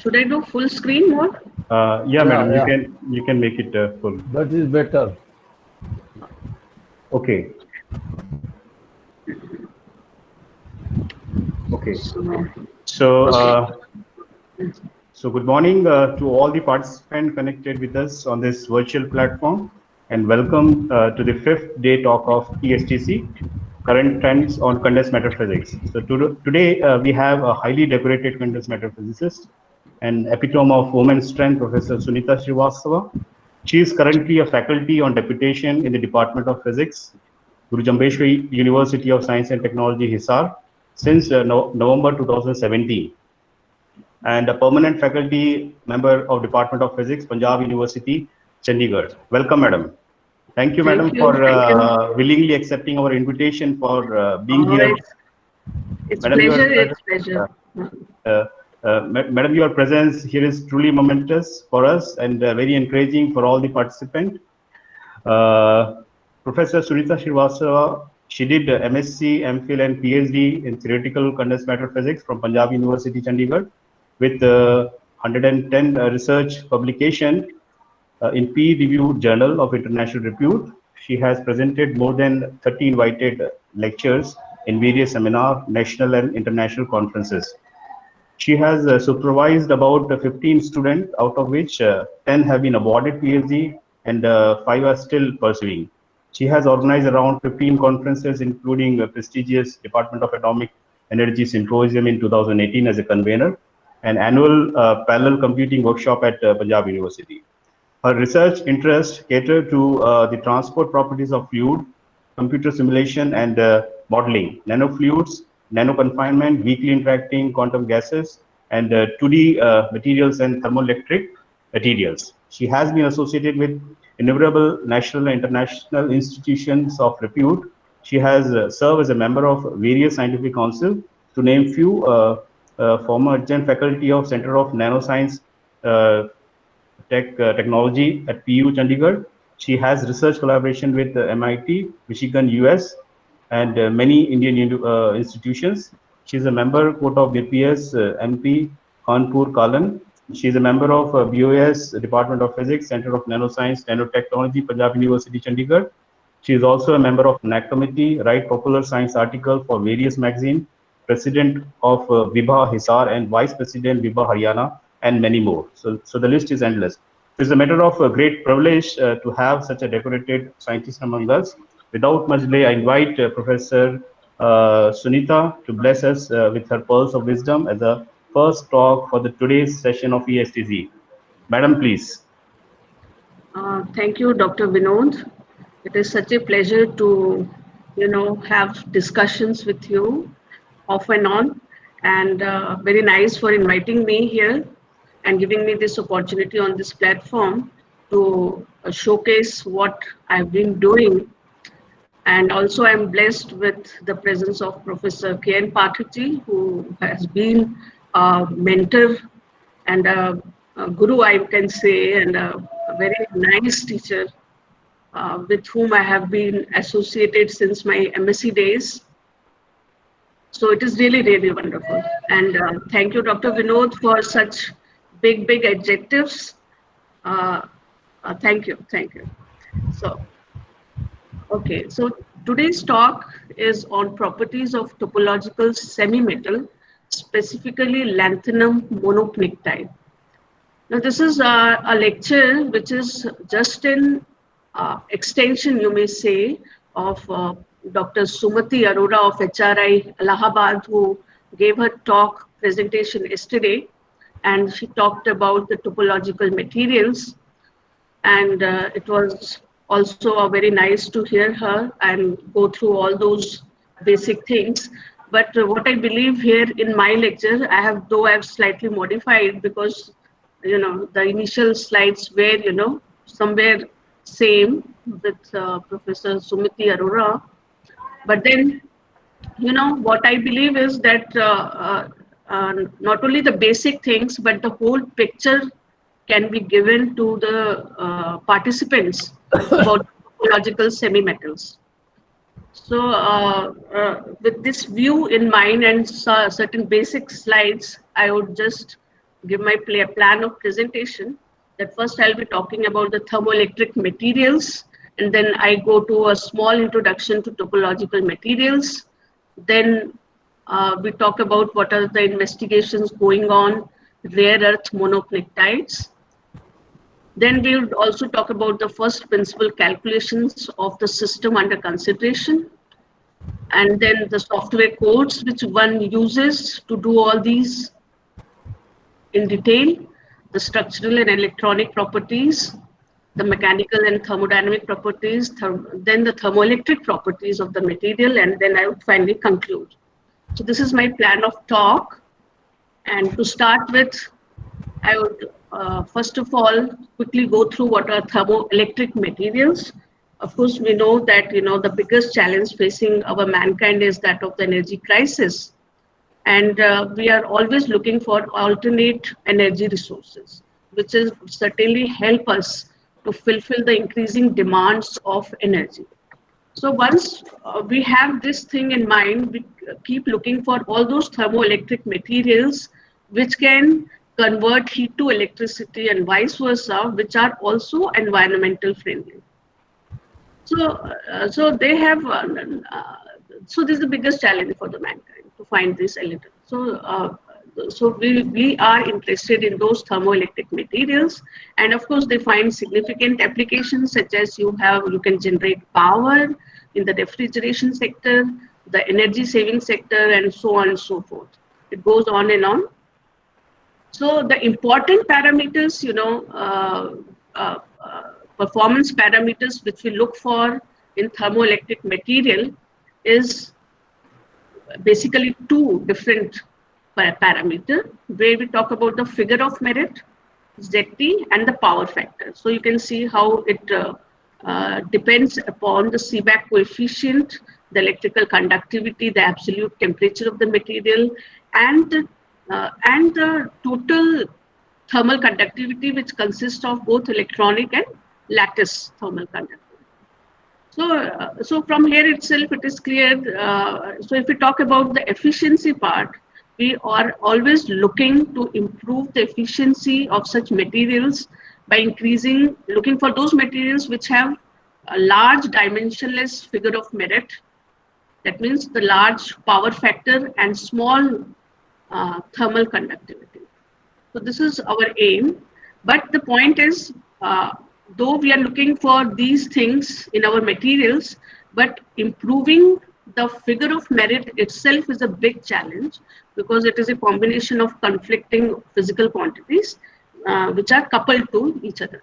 Should I do full screen mode? Yeah, madam, Yeah. you can make it full. That is better. Okay. Okay. So, So, okay. so good morning to all the participants connected with us on this virtual platform, and welcome to the fifth day talk of ESTC, Current Trends on Condensed Matter Physics. So today we have a highly decorated condensed matter physicist, an epitome of women's strength, Professor Sunita Srivastava. She is currently a faculty on deputation in the Department of Physics, Guru Jambheshwari University of Science and Technology, Hisar, since November 2017, and a permanent faculty member of Department of Physics, Punjab University, Chandigarh. Welcome, madam. Thank you, Thank madam, you. for Thank you. willingly accepting our invitation for being Oh, here. it's Madam, pleasure. your It's pleasure. madam, your presence here is truly momentous for us and very encouraging for all the participants. Uh, Professor Sunita Srivastava, she did MSc, MPhil, and PhD in theoretical condensed matter physics from Punjab University, Chandigarh, with 110 research publication in peer-reviewed journal of international repute. She has presented more than 30 invited lectures in various seminar, national and international conferences. She has supervised about 15 students, out of which 10 have been awarded PhD and 5 are still pursuing. She has organized around 15 conferences, including a prestigious Department of Atomic Energy Symposium in 2018 as a convener, and annual parallel computing workshop at Punjab University. Her research interests cater to the transport properties of fluid, computer simulation and modeling, nanofluids, nanoconfinement, weakly interacting quantum gases, and 2D materials and thermoelectric materials. She has been associated with innumerable national and international institutions of repute. She has served as a member of various scientific councils, to name few, former adjunct faculty of Center of Nanoscience uh, Technology at PU Chandigarh. She has research collaboration with MIT, Michigan, US, and many Indian institutions. She is a member quote of BPS MP Kanpur Kalan. She is a member of BOS Department of Physics, Center of Nanoscience, Nanotechnology, Punjab University, Chandigarh. She is also a member of NAC committee, write popular science article for various magazines, president of Vibha Hisar and vice president Vibha Haryana, and many more. So the list is endless. It's a matter of great privilege to have such a decorated scientist among us. Without much delay, I invite Professor Sunita to bless us with her pearls of wisdom as a first talk for the today's session of ESTZ. Madam, please. Thank you, Dr. Vinod. It is such a pleasure to, have discussions with you off and on, and very nice for inviting me here and giving me this opportunity on this platform to showcase what I've been doing. And also, I'm blessed with the presence of Professor K.N. Pathakji, who has been a mentor and a guru, I can say, and a very nice teacher with whom I have been associated since my MSc days. So it is really, really wonderful. And thank you, Dr. Vinod, for such big, big adjectives. Uh, thank you, thank you. So, okay, so today's talk is on properties of topological semi-metal, specifically lanthanum monoclinic. Now, this is a lecture which is just in extension, you may say, of Dr. Sumati Arora of HRI Allahabad, who gave her talk presentation yesterday, and she talked about the topological materials. And it was also very nice to hear her and go through all those basic things. But what I believe here in my lecture, though I've slightly modified, because the initial slides were somewhere same with Professor Sumiti Arora, but then what I believe is that not only the basic things, but the whole picture can be given to the participants about topological semi-metals. So with this view in mind and certain basic slides, I would just give my plan of presentation, that first I'll be talking about the thermoelectric materials, and then I go to a small introduction to topological materials. Then we talk about what are the investigations going on, rare earth monoclinides. Then we would also talk about the first principle calculations of the system under consideration, and then the software codes which one uses to do all these in detail, the structural and electronic properties, the mechanical and thermodynamic properties, then the thermoelectric properties of the material, and then I would finally conclude. So this is my plan of talk. And to start with, I would first of all quickly go through what are thermoelectric materials. Of course, we know that the biggest challenge facing our mankind is that of the energy crisis. And we are always looking for alternate energy resources, which is certainly help us to fulfill the increasing demands of energy. So once we have this thing in mind, we keep looking for all those thermoelectric materials which can convert heat to electricity and vice versa, which are also environmental friendly. So they have. So this is the biggest challenge for the mankind to find this element. So we are interested in those thermoelectric materials, and of course they find significant applications such as you can generate power in the refrigeration sector, the energy saving sector, and so on and so forth. It goes on and on. So the important parameters, performance parameters which we look for in thermoelectric material is basically two different parameters, where we talk about the figure of merit, ZT, and the power factor. So you can see how it depends upon the Seebeck coefficient, the electrical conductivity, the absolute temperature of the material, and the total thermal conductivity, which consists of both electronic and lattice thermal conductivity. So from here itself, it is clear. So if we talk about the efficiency part, we are always looking to improve the efficiency of such materials by looking for those materials which have a large dimensionless figure of merit. That means the large power factor and small thermal conductivity. So this is our aim. But the point is, though we are looking for these things in our materials, but improving the figure of merit itself is a big challenge, because it is a combination of conflicting physical quantities which are coupled to each other.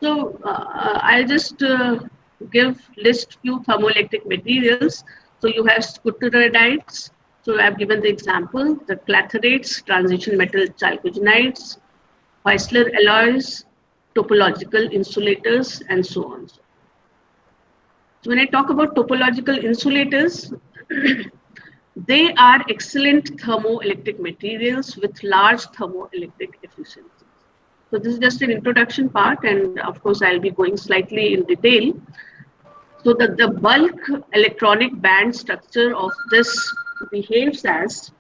So I'll just list few thermoelectric materials. So you have schutteridites. So I've given the example, the clathrates, transition metal chalcogenides, Heusler alloys, topological insulators, and so on. So when I talk about topological insulators, they are excellent thermoelectric materials with large thermoelectric efficiency. So this is just an introduction part, and of course I'll be going slightly in detail. So the bulk electronic band structure of this behaves as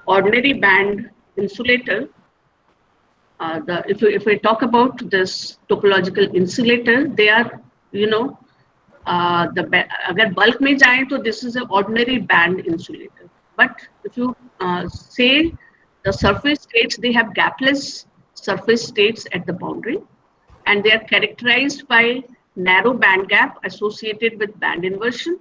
ordinary band insulator. If we talk about this topological insulator, they are, अगर bulk में जाएं तो this is an ordinary band insulator. But if you say the surface states, they have gapless surface states at the boundary, and they are characterized by narrow band gap associated with band inversion.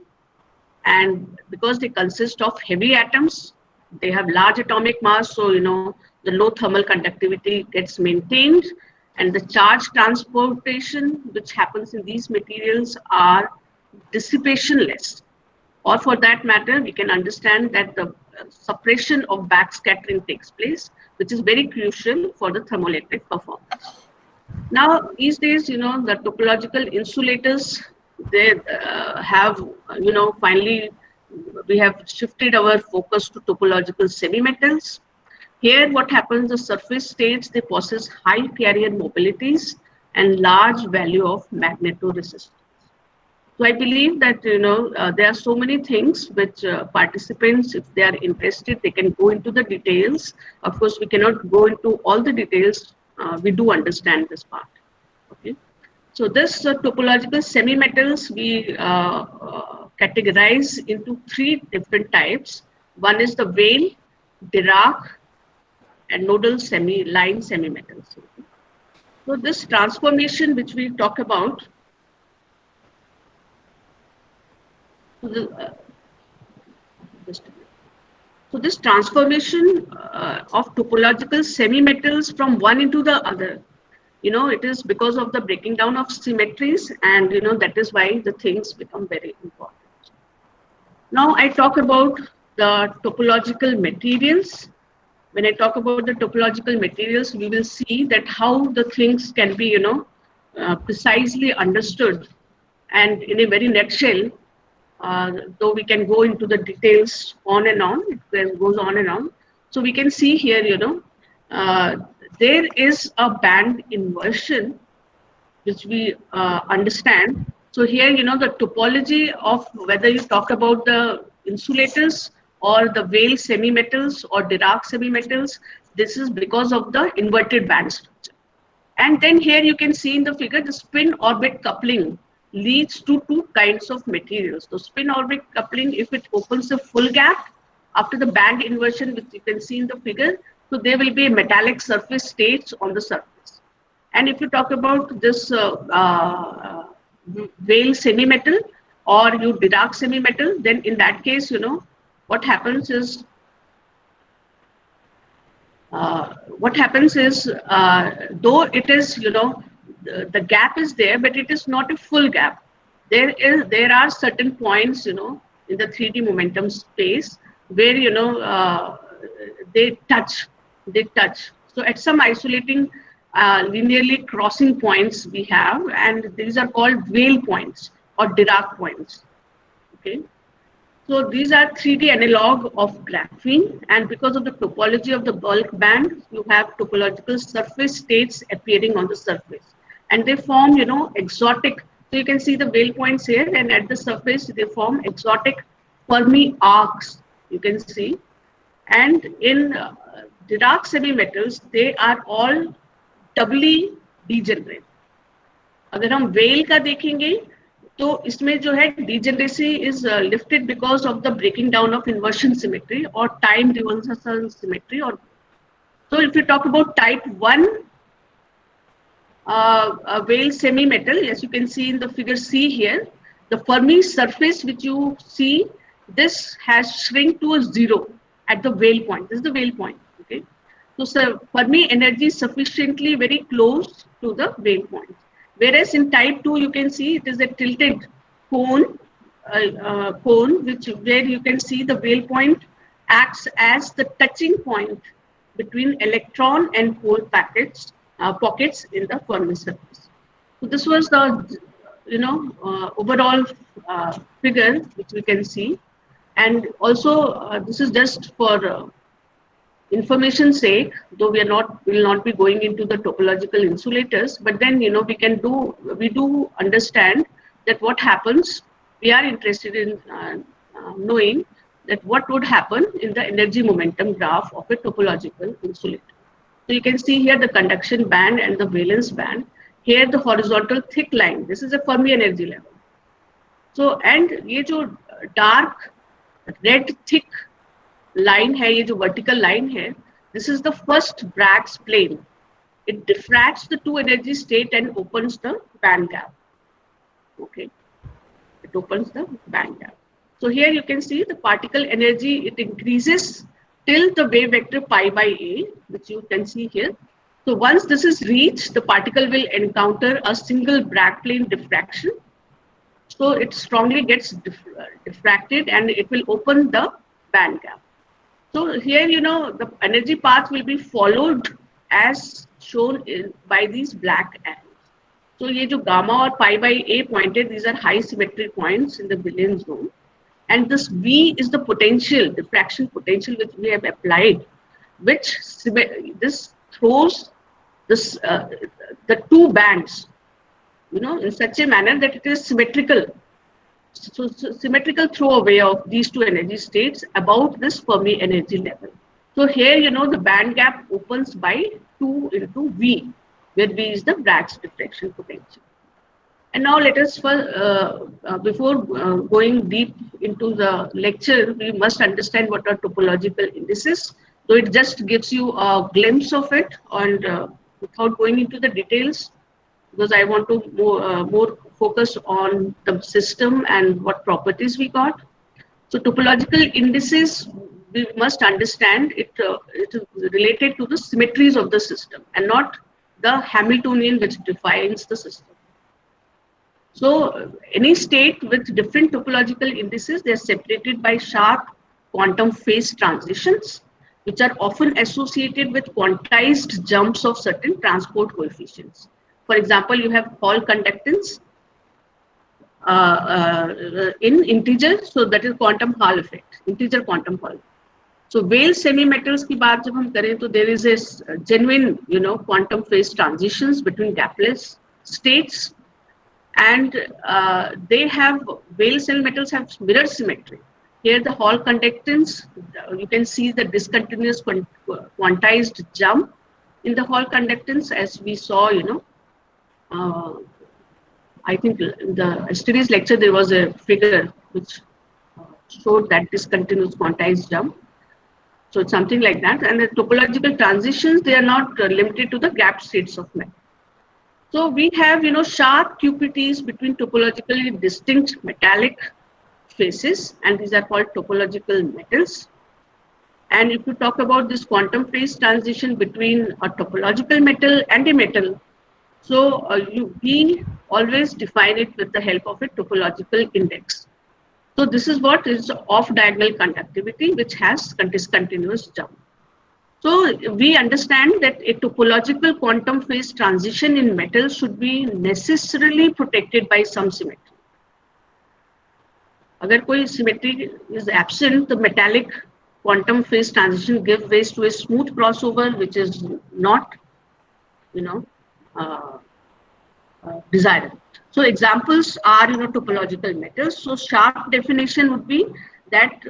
And because they consist of heavy atoms, they have large atomic mass, so the low thermal conductivity gets maintained, and the charge transportation which happens in these materials are dissipationless. Or for that matter, we can understand that the suppression of backscattering takes place, which is very crucial for the thermoelectric performance. Now, these days, the topological insulators, they have, finally, we have shifted our focus to topological semi-metals. Here, what happens, the surface states, they possess high carrier mobilities and large value of magnetoresistance. So I believe that there are so many things which participants, if they are interested, they can go into the details. Of course, we cannot go into all the details. We do understand this part. Okay. So this topological semi-metals we categorize into three different types. One is the Weil, Dirac, and nodal line semi-metals. So this transformation which we talk about, so this transformation of topological semi-metals from one into the other, it is because of the breaking down of symmetries, and that is why the things become very important. Now I talk about the topological materials. When I talk about the topological materials, we will see that how the things can be, precisely understood, and in a very nutshell, though we can go into the details on and on, it goes on and on. So we can see here, there is a band inversion, which we understand. So here, the topology of whether you talk about the insulators or the Weil semi-metals or Dirac semi-metals, this is because of the inverted band structure. And then here you can see in the figure, the spin orbit coupling leads to two kinds of materials. So spin orbit coupling, if it opens a full gap after the band inversion, which you can see in the figure, so there will be a metallic surface states on the surface. And if you talk about this Weil semi-metal or you Dirac semi-metal, then in that case, what happens is though it is, the gap is there, but it is not a full gap. There are certain points, in the 3D momentum space where, they touch. So at some isolating linearly crossing points we have, and these are called Weil points or Dirac points. Okay. So these are 3D analog of graphene, and because of the topology of the bulk band, you have topological surface states appearing on the surface, and they form, exotic. So you can see the Weil points here, and at the surface they form exotic Fermi arcs. You can see, and in Dirac semi-metals, they are all doubly degenerate. अगर हम Weil का देखेंगे, तो इसमें जो है degeneracy is lifted because of the breaking down of inversion symmetry or time reversal symmetry. Or so if you talk about type 1 Weil semi-metal, as you can see in the figure C here, the Fermi surface which you see, this has shrink to a 0 at the Weil point. This is the Weil point. Okay, so Fermi energy is sufficiently very close to the Weil point. Whereas in type 2, you can see it is a tilted cone, where you can see the Weil point acts as the touching point between electron and hole pockets in the Fermi surface. So this was the overall figure which we can see, and also this is just for information's sake, though we will not be going into the topological insulators, but then we do understand that what happens. We are interested in knowing that what would happen in the energy momentum graph of a topological insulator. So you can see here the conduction band and the valence band. Here the horizontal thick line. This is a Fermi energy level. So and ये जो dark red thick line है, ये जो vertical line है, this is the first Bragg's plane. It diffracts the two energy state and opens the band gap. Okay, it opens the band gap. So here you can see the particle energy, it increases till the wave vector pi by a, which you can see here. So once this is reached, the particle will encounter a single Bragg plane diffraction. So it strongly gets diffracted and it will open the band gap. So here, the energy path will be followed as shown by these black arrows. So ये जो gamma or pi by a pointed, these are high symmetry points in the billion zone. And this V is the potential, diffraction potential which we have applied, which this throws this the two bands, in such a manner that it is symmetrical. symmetrical throwaway of these two energy states about this Fermi energy level. So here, the band gap opens by 2 into V, where V is the Bragg's diffraction potential. And now let us, before going deep into the lecture, we must understand what are topological indices. So it just gives you a glimpse of it, and without going into the details, because I want to more focus on the system and what properties we got. So topological indices, we must understand it is related to the symmetries of the system and not the Hamiltonian which defines the system. So any state with different topological indices, they are separated by sharp quantum phase transitions, which are often associated with quantized jumps of certain transport coefficients. For example, you have Hall conductance in integer, so that is quantum Hall effect, integer quantum Hall. So Weyl semi-metals की बात जब हम करें तो there is a genuine, quantum phase transitions between gapless states, and they have Weyl semi-metals have mirror symmetry. Here the Hall conductance, you can see the discontinuous quantized jump in the Hall conductance, as we saw, I think in the yesterday's lecture there was a figure which showed that discontinuous quantized jump. So it's something like that. And the topological transitions, they are not limited to the gap states of metal. So we have, sharp QPTs between topologically distinct metallic phases, and these are called topological metals. And if you talk about this quantum phase transition between a topological metal and a metal, so we always define it with the help of a topological index. So this is what is off-diagonal conductivity, which has discontinuous jump. So we understand that a topological quantum phase transition in metal should be necessarily protected by some symmetry. Agar koi symmetry is absent, the metallic quantum phase transition gives way to a smooth crossover, which is not, desirable. So examples are, topological metals. So sharp definition would be that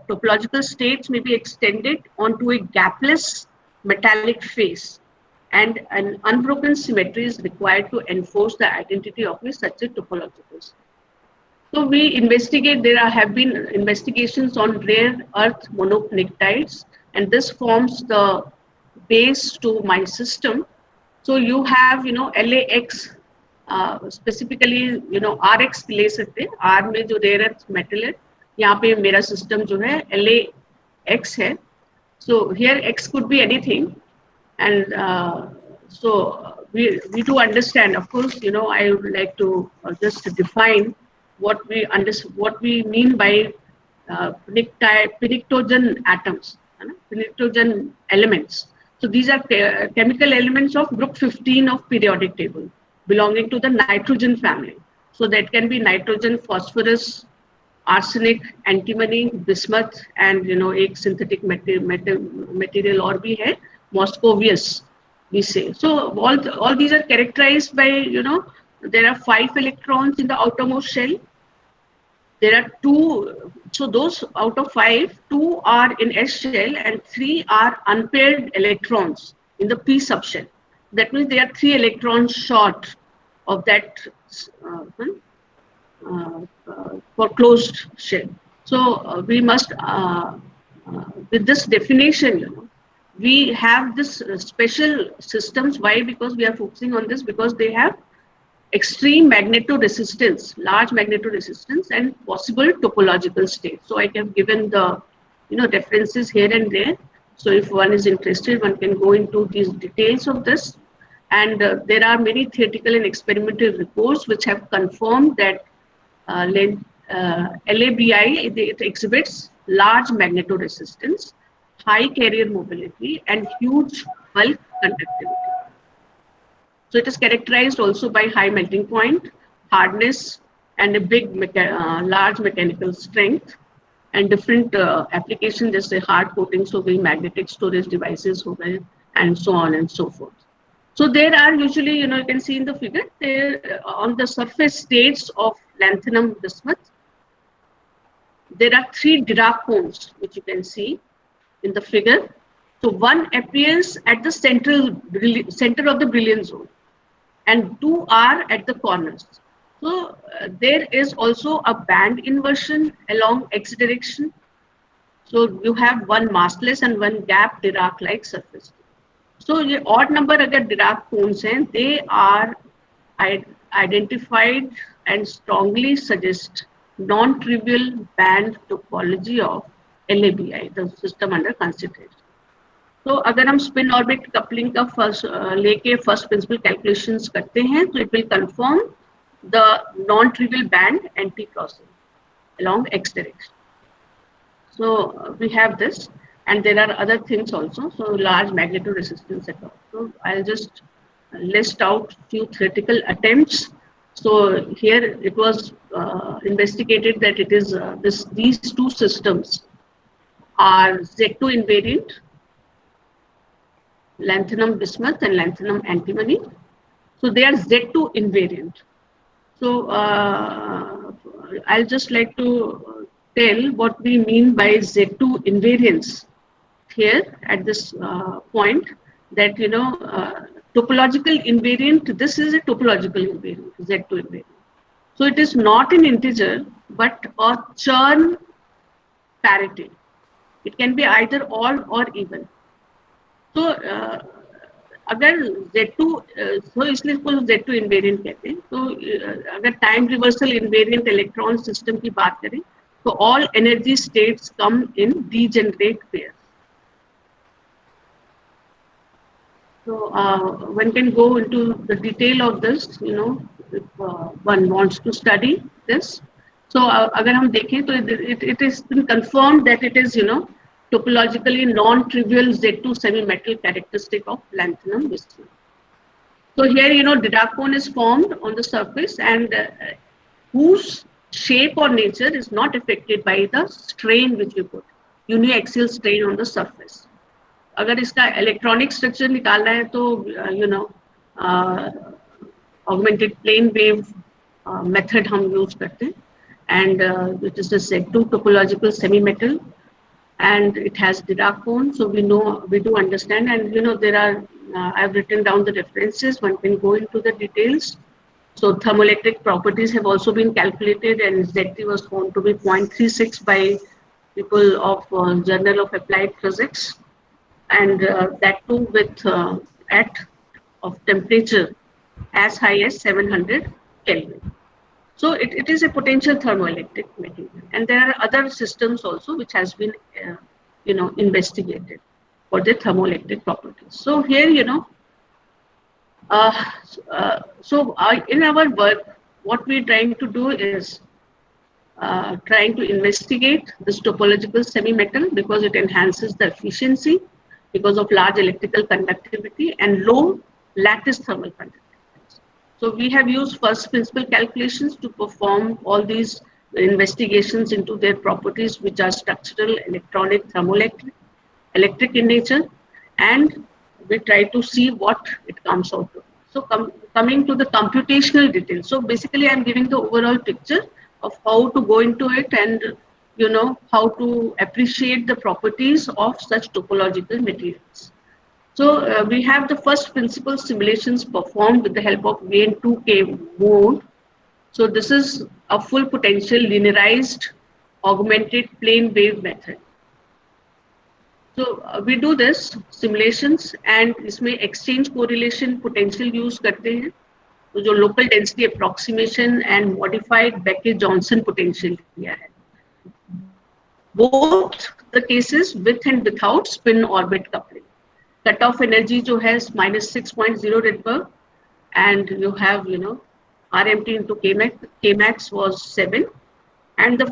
topological states may be extended onto a gapless metallic phase, and an unbroken symmetry is required to enforce the identity of such a topological state. So we investigate, there have been investigations on rare earth monopnictides, and this forms the base to my system. So you have, LAX, specifically, RX ले सकते, R में जो rare earth metal है, यहाँ पे मेरा system जो है LAX है. So here X could be anything, and so we do understand. Of course, I would like to just define what we mean by pinictogen atoms, pinictogen elements. So these are chemical elements of group 15 of periodic table, belonging to the nitrogen family. So that can be nitrogen, phosphorus, arsenic, antimony, bismuth, and एक synthetic material और भी है, Moscovius, we say. So all these are characterized by, there are 5 electrons in the outermost shell. There are 2, so those out of 5, 2 are in S shell and 3 are unpaired electrons in the P subshell. That means they are 3 electrons short of that for closed shell. So we must, with this definition, we have this special systems. Why? Because we are focusing on this because they have extreme magnetoresistance, large magnetoresistance, and possible topological state. So I have given the references here and there. So if one is interested, one can go into these details of this. And there are many theoretical and experimental reports which have confirmed that LABI, it exhibits large magnetoresistance, high carrier mobility, and huge bulk conductivity. So it is characterized also by high melting point, hardness, and a big, large mechanical strength, and different applications, just say hard coating, so the magnetic storage devices, and so on and so forth. So there are usually, you can see in the figure, there on the surface states of lanthanum bismuth, there are 3 Dirac cones, which you can see in the figure. So one appears at the center of the brilliant zone, and 2 are at the corners. So there is also a band inversion along x direction. So you have one massless and one gap Dirac-like surface. So ये odd number अगर Dirac cones हैं, they are identified and strongly suggest non-trivial band topology of LABI, the system under consideration. तो अगर हम spin orbit coupling का लेके first principle calculations करते हैं, तो it will confirm the non-trivial band anti-crossing along x direction. So we have this, and there are other things also. So large magnitude resistance at all. So I'll just list out few theoretical attempts. So here it was investigated that it is these 2 systems are Z2 invariant, lanthanum bismuth and lanthanum antimony. So they are Z2 invariant. So I'll just like to tell what we mean by Z2 invariance here at this point, that topological invariant, this is a topological invariant, Z2 invariant. So it is not an integer, but a Chern parity. It can be either odd or even. So अगर Z2, so इसलिए इसको Z2 invariant कहते हैं. तो अगर time reversal invariant electron system की बात करें, तो all energy states come in degenerate pairs. So one can go into the detail of this, if one wants to study this. So अगर हम देखें, तो it is been confirmed that it is topologically non-trivial Z2 semi-metal characteristic of lanthanum bismuth. So here Dirac cone is formed on the surface, and whose shape or nature is not affected by the strain which we put, uniaxial strain on the surface. अगर इसका electronic structure निकालना है, तो augmented plane wave method हम use करते हैं, and it is the Z2 topological semi-metal, and it has Dirac cone. So we do understand, and there are I've written down the references. One can go into the details. So thermoelectric properties have also been calculated, and Z3 was found to be 0.36 by people of Journal of Applied Physics, and that too with at of temperature as high as 700 Kelvin. So it is a potential thermoelectric material, and there are other systems also which has been investigated for the thermoelectric properties. So here in our work, what we're trying to do is trying to investigate this topological semi-metal, because it enhances the efficiency because of large electrical conductivity and low lattice thermal conductivity. So we have used first principle calculations to perform all these investigations into their properties, which are structural, electronic, thermoelectric, electric in nature, and we try to see what it comes out to. So coming to the computational details. So basically I'm giving the overall picture of how to go into it, and how to appreciate the properties of such topological materials. So we have the first principle simulations performed with the help of Vn2K mode. So this is a full potential linearized augmented plane wave method. So we do this simulations, and इसमें exchange correlation potential use करते हैं. तो जो local density approximation and modified Becker-Johnson potential किया है. Both the cases with and without spin orbit coupling. Cutoff energy जो है -6.0 Rydberg, and you have RMT into Kmax was 7, and the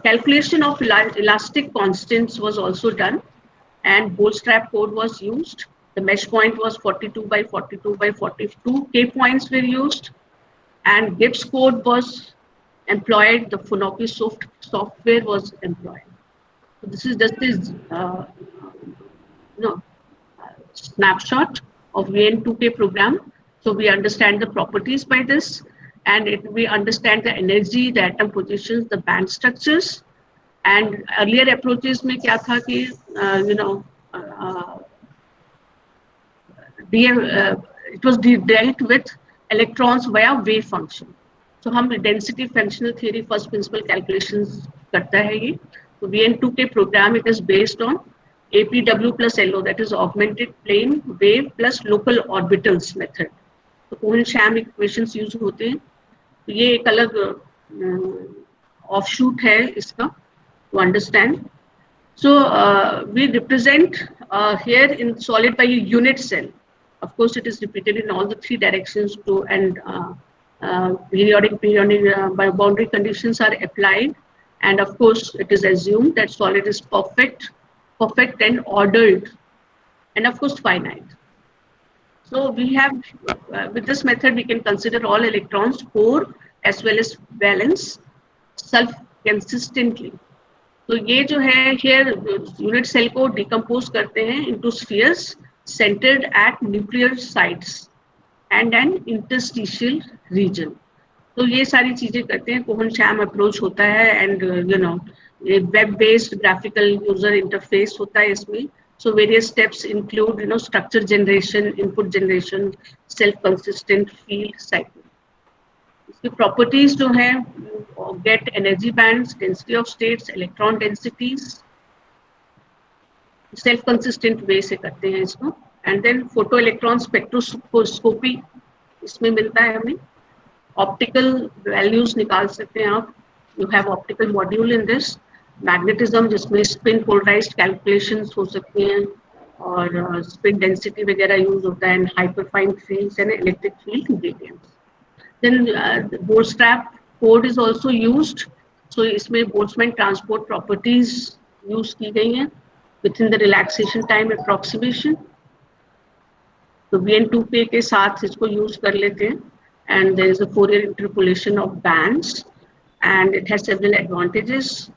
calculation of elastic constants was also done, and bootstrap code was used. The mesh point was 42 by 42 by 42 K points were used, and Gibbs code was employed. The Funaki software was employed. So this is just this snapshot of Vn2K program. So we understand the properties by this, and we understand the energy, the atom positions, the band structures, And earlier approaches में क्या था कि it was dealt with electrons via wave function. So हम density functional theory first principle calculations करता है ये. So VN2 के program it is based on APW plus LO, that is augmented plane wave plus local orbitals method. तो Cohen-Sham equations use होते हैं. तो ये एक अलग offshoot है इसका to understand. So we represent here in solid by a unit cell. Of course, it is repeated in all the three directions too, and periodic boundary conditions are applied, and of course, it is assumed that solid is perfect and ordered, and of course finite. So we have with this method we can consider all electrons core as well as valence self-consistently. तो ये जो है here unit cell को decompose करते हैं into spheres centered at nuclear sites and an interstitial region. तो ये सारी चीजें करते हैं. Cohen-Sham approach होता है and web based graphical user interface होता है इसमें. So various steps include structure generation, input generation, self consistent field cycle. इसकी properties जो हैं get energy bands, density of states, electron densities, self consistent way से करते हैं इसको. And then photo electron spectroscopy इसमें मिलता है हमें. Optical values निकाल सकते हैं आप. You have optical module in this. Magnetism जिसमें spin polarized calculations हो सकती हैं और spin density वगैरह use होता है, and hyperfine fields and electric field gradients. Then the Bootstrap code is also used. So इसमें Boltzmann transport properties use की गई हैं within the relaxation time approximation. तो VN2P के साथ इसको use कर लेते हैं, and there is a Fourier interpolation of bands, and it has several advantages.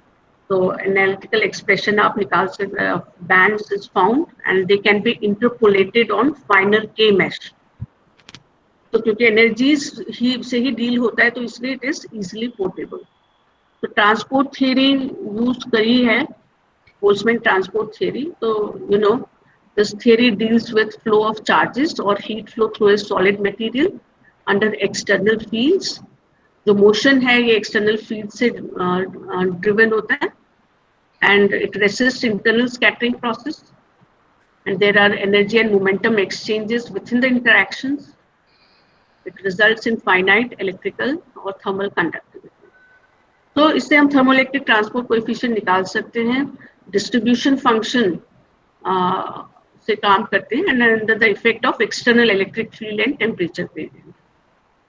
So analytical expression आप निकाल सकते bands is found, and they can be interpolated on finer K mesh. तो क्योंकि energies से ही deal होता है तो इसलिए it is easily portable. तो transport theory use करी है, Boltzmann transport theory. तो this theory deals with flow of charges or heat flow through a solid material under external fields. जो motion है ये external field से driven होता है, and it resists internal scattering process, and there are energy and momentum exchanges within the interactions. It results in finite electrical or thermal conductivity. तो इससे हम thermoelectric transport coefficient निकाल सकते हैं. Distribution function से काम करते हैं, and under the effect of external electric field and temperature gradient.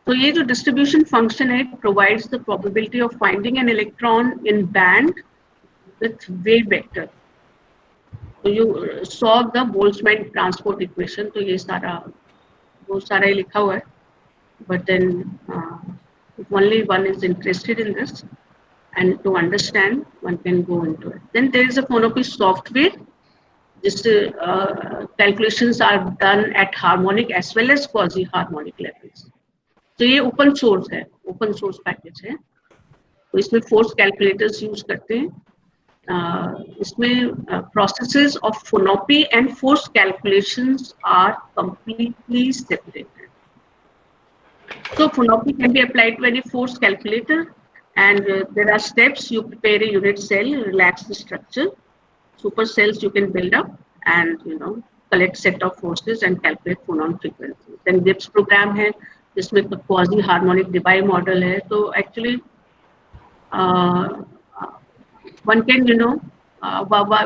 तो ये जो distribution function है, it provides the probability of finding an electron in band with wave vector. So you solve the Boltzmann transport equation. तो ये बहुत सारा लिखा हुआ है. But then if only one is interested in this and to understand, one can go into it. Then there is a Phonopy software. This calculations are done at harmonic as well as quasi-harmonic levels. तो ये open source है, open source package है. तो इसमें force calculators use करते हैं. इसमें processes of Phonopy and force calculations are completely separated. So Phonopy can be applied to any force calculator, and there are steps. You prepare a unit cell, relax the structure, supercells you can build up, and collect set of forces and calculate phonon frequency. Then Gibbs program है, जिसमें quasi harmonic Debye model है. So actually one can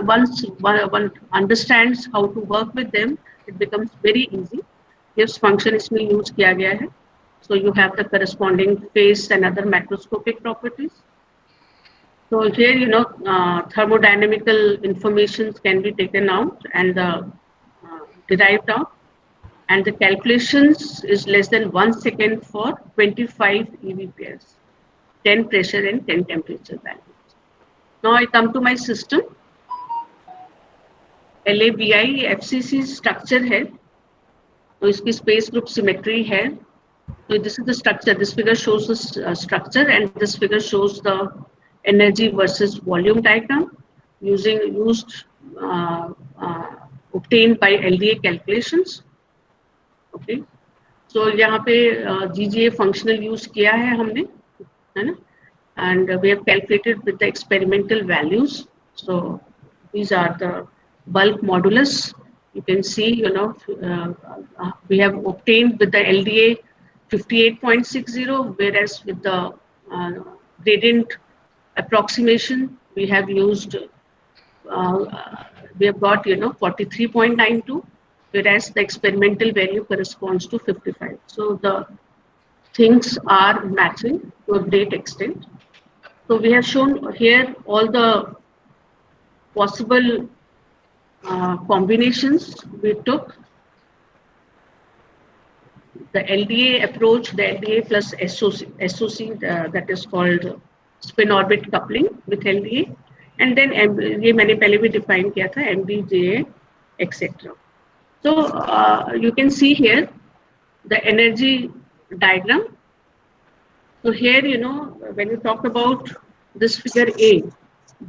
once one understands how to work with them, it becomes very easy. Gibbs function इसमें use किया गया है. So you have the corresponding phase and other macroscopic properties. So here, thermodynamical information can be taken out and derived out, and the calculations is less than 1 second for 25 EV pairs, 10 pressure and 10 temperature values. Now I come to my system. LABI FCC structure है, तो इसकी space group symmetry है. So this is the structure. This figure shows the structure, and this figure shows the energy versus volume diagram used obtained by LDA calculations. Okay, so यहाँ पे GGA functional use किया है हमने, है ना? And we have calculated with the experimental values. So these are the bulk modulus. You can see, we have obtained with the LDA 58.60, whereas with the gradient approximation, we have used, we have got, 43.92, whereas the experimental value corresponds to 55. So the things are matching to a great extent. So we have shown here all the possible combinations we took. The LDA approach, the LDA plus SOC that is called spin orbit coupling with LDA, and then ये मैंने पहले भी define किया था MBJA, etc. So you can see here the energy diagram. So here, when you talk about this figure A,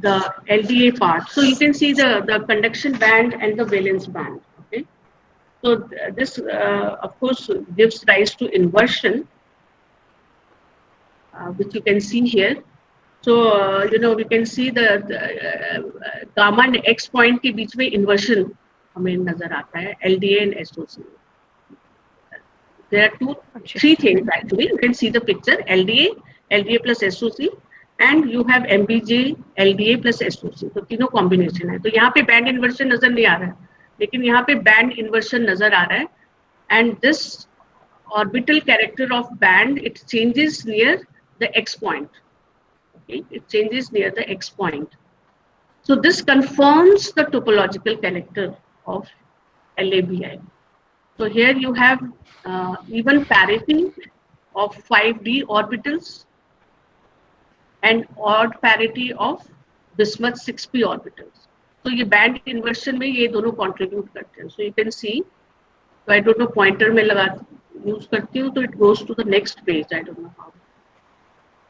the LDA part, so you can see the conduction band and the valence band. Okay, so this of course gives rise to inversion, which you can see here. So we can see the gamma and X point के बीच में inversion हमें नजर आता है LDA and SOC. There are three things actually. You can see the picture: LDA, LDA plus SOC, and you have MBJ, LDA plus SOC. तो तीनों combination है. तो यहाँ पे band inversion नजर नहीं आ रहा है, लेकिन यहाँ पे band inversion नजर आ रहा है. And this orbital character of band, it changes near the X point. Okay, it changes near the X point. So this confirms the topological character of LABI. So here you have even parity of 5d orbitals and odd parity of bismuth 6p orbitals. So ये band inversion में ये दोनों contribute करते हैं. So you can see. So I don't know, pointer में लगा use करती हूँ तो it goes to the next page. I don't know how.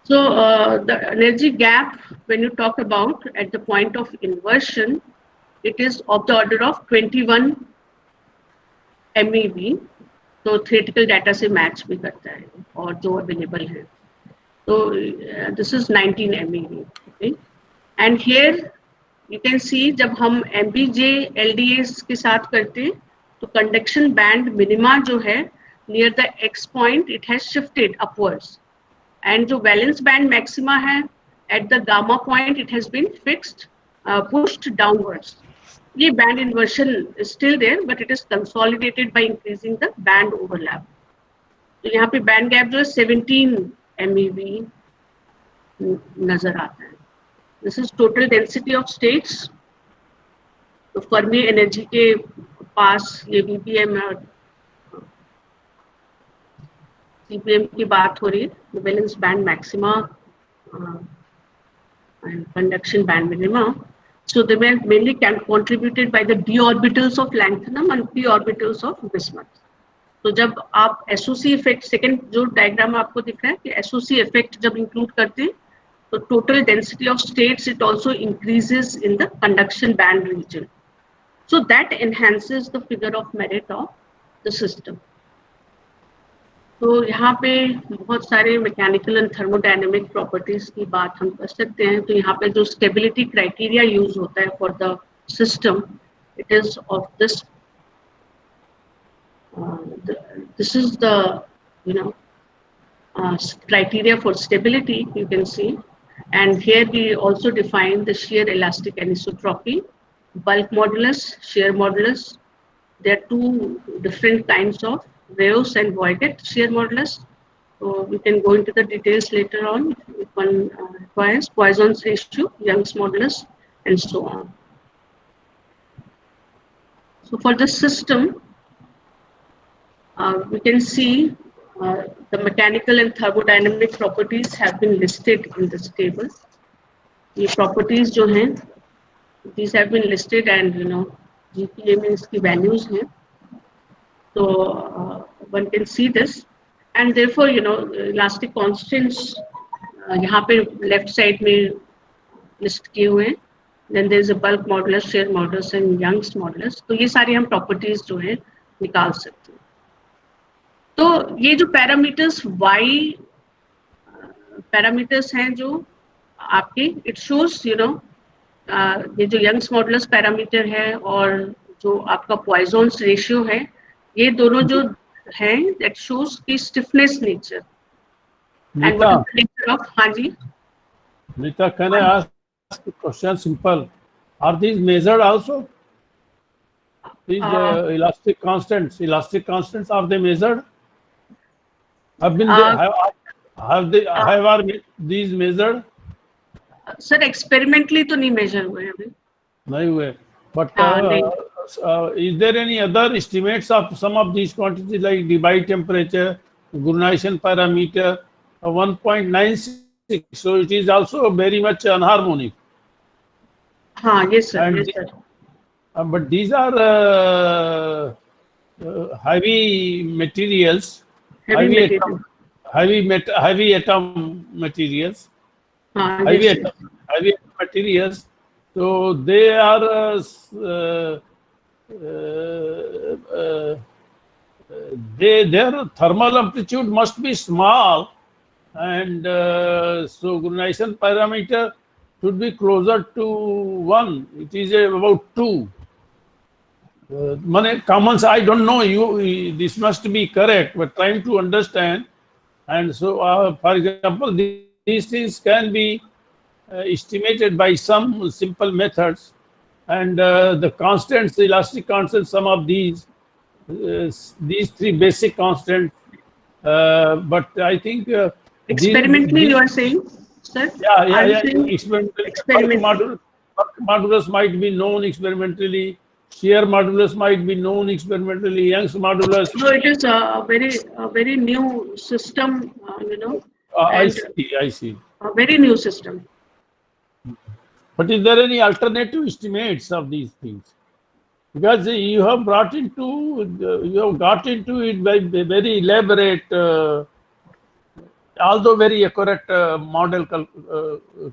So the energy gap, when you talk about at the point of inversion, it is of the order of 21 MeV. तो theoretical data से match भी करता है और जो available है. So this is 19 MeV. Okay, and here you can see जब हम MBJ LDAs के साथ करते हैं तो conduction band minima जो है near the X point it has shifted upwards, and जो valence band maxima है at the gamma point it has been fixed, pushed downwards. ये band inversion is still there, but it is consolidated by increasing the band overlap. तो यहाँ पे band gap जो है 17 MeV नजर आता है. This is total density of states. तो Fermi energy के पास ये BPM और CPM की बात हो रही है. The valence band maxima and conduction band minima. So they were mainly contributed by the d orbitals of lanthanum and p orbitals of bismuth. तो जब आप SOC effect, second जो diagram आपको दिख रहा है कि SOC effect जब include करते हैं तो total density of states it also increases in the conduction band region. So that enhances the figure of merit of the system. तो यहाँ पे बहुत सारे मैकेनिकल एंड थर्मोडायनेमिक प्रॉपर्टीज की बात हम कर सकते हैं. तो यहाँ पे जो स्टेबिलिटी क्राइटेरिया यूज होता है for the system, it is of this this is the criteria for stability, you can see. And here we also define the shear elastic anisotropy, bulk modulus, shear modulus. There are two different kinds of Rayos and Voigt shear modulus. So we can go into the details later on if one requires. Poisson's ratio, Young's modulus, and so on. So for the system, we can see the mechanical and thermodynamic properties have been listed in this table. The properties जो हैं, these have been listed, and GPA में इसकी values हैं. So one can see this, and therefore elastic constants यहाँ पे left side में list किए हुए हैं. Then there is a bulk modulus, shear modulus and Young's modulus. तो ये सारी हम प्रॉपर्टीज जो है निकाल सकते हैं. तो ये जो पैरामीटर्स हैं जो आपके, इट शोज ये जो यंग्स मॉडुलस पैरामीटर है और जो आपका पॉइजन्स रेशियो है, ये दोनों जो हैं दैट शोज की stiffness nature and what is the nature of. हाँ जी Nita, can I ask a question? Simple. Are these measured also? These elastic constants, are they measured? Have these measured? Sir experimentally तो नहीं major हुए अभी. नहीं हुए. But is there any other estimates of some of these quantities like Debye temperature, Guernician parameter, 1.96? So it is also very much anharmonic. हाँ, yes sir. And yes sir. But these are heavy materials, heavy atom materials. Heavy atom materials. So they are their thermal amplitude must be small, and so Guernician parameter should be closer to 1. It is about 2. Commons, I don't know. This must be correct, but trying to understand. And so, for example, these things can be estimated by some simple methods, and the constants, the elastic constants, some of these three basic constants. But I think experimentally you are saying, sir? Yeah. Experimentally. Modulus might be known experimentally. Shear modulus might be known experimentally. Young's modulus. So it is a very new system, I see. A very new system. But is there any alternative estimates of these things? Because you have got into it by very elaborate, although very accurate model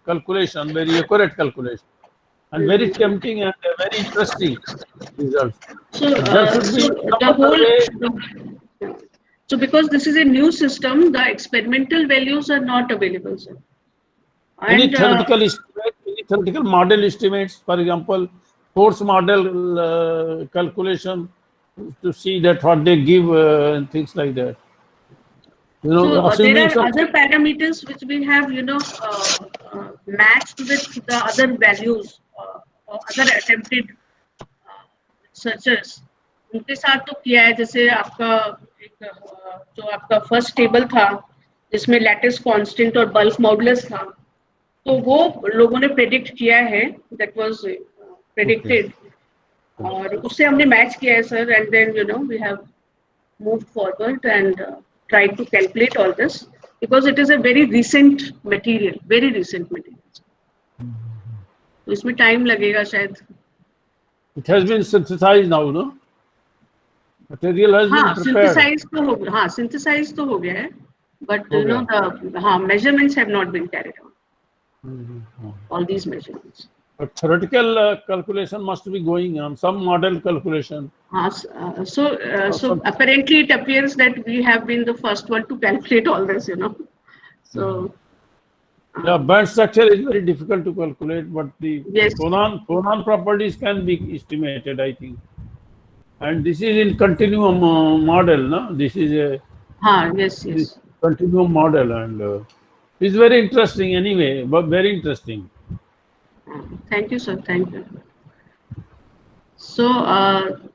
calculation, very accurate calculation, and very tempting and very interesting results. So because this is a new system, the experimental values are not available, sir. Any theoretical model estimates, for example, force model calculation to see that what they give and things like that. So there are other parameters which we have, matched with the other values or other attempted searches. उनके साथ तो किया है, जैसे आपका जो आपका first table था जिसमें लैटिस कांस्टेंट और बल्क मॉडुलस था, तो वो लोगों ने प्रेडिक्ट किया है, दैट वाज प्रेडिक्टेड, और उससे हमने मैच किया है sir, and then we have moved forward and tried to calculate all this because it is a very recent material. तो इसमें टाइम लगेगा शायद. It has been synthesized now, no? Material has been prepared. Synthesized तो हो गया है, but the measurements have not been carried out. All these measurements. But theoretical calculation must be going on, some model calculation. So apparently it appears that we have been the first one to calculate all this, So. Yeah, band structure is very difficult to calculate, but the phonon properties can be estimated, I think. And this is in continuum model, no? This is a yes. Continuum model, and it's very interesting anyway, but very interesting. Thank you, sir. Thank you. So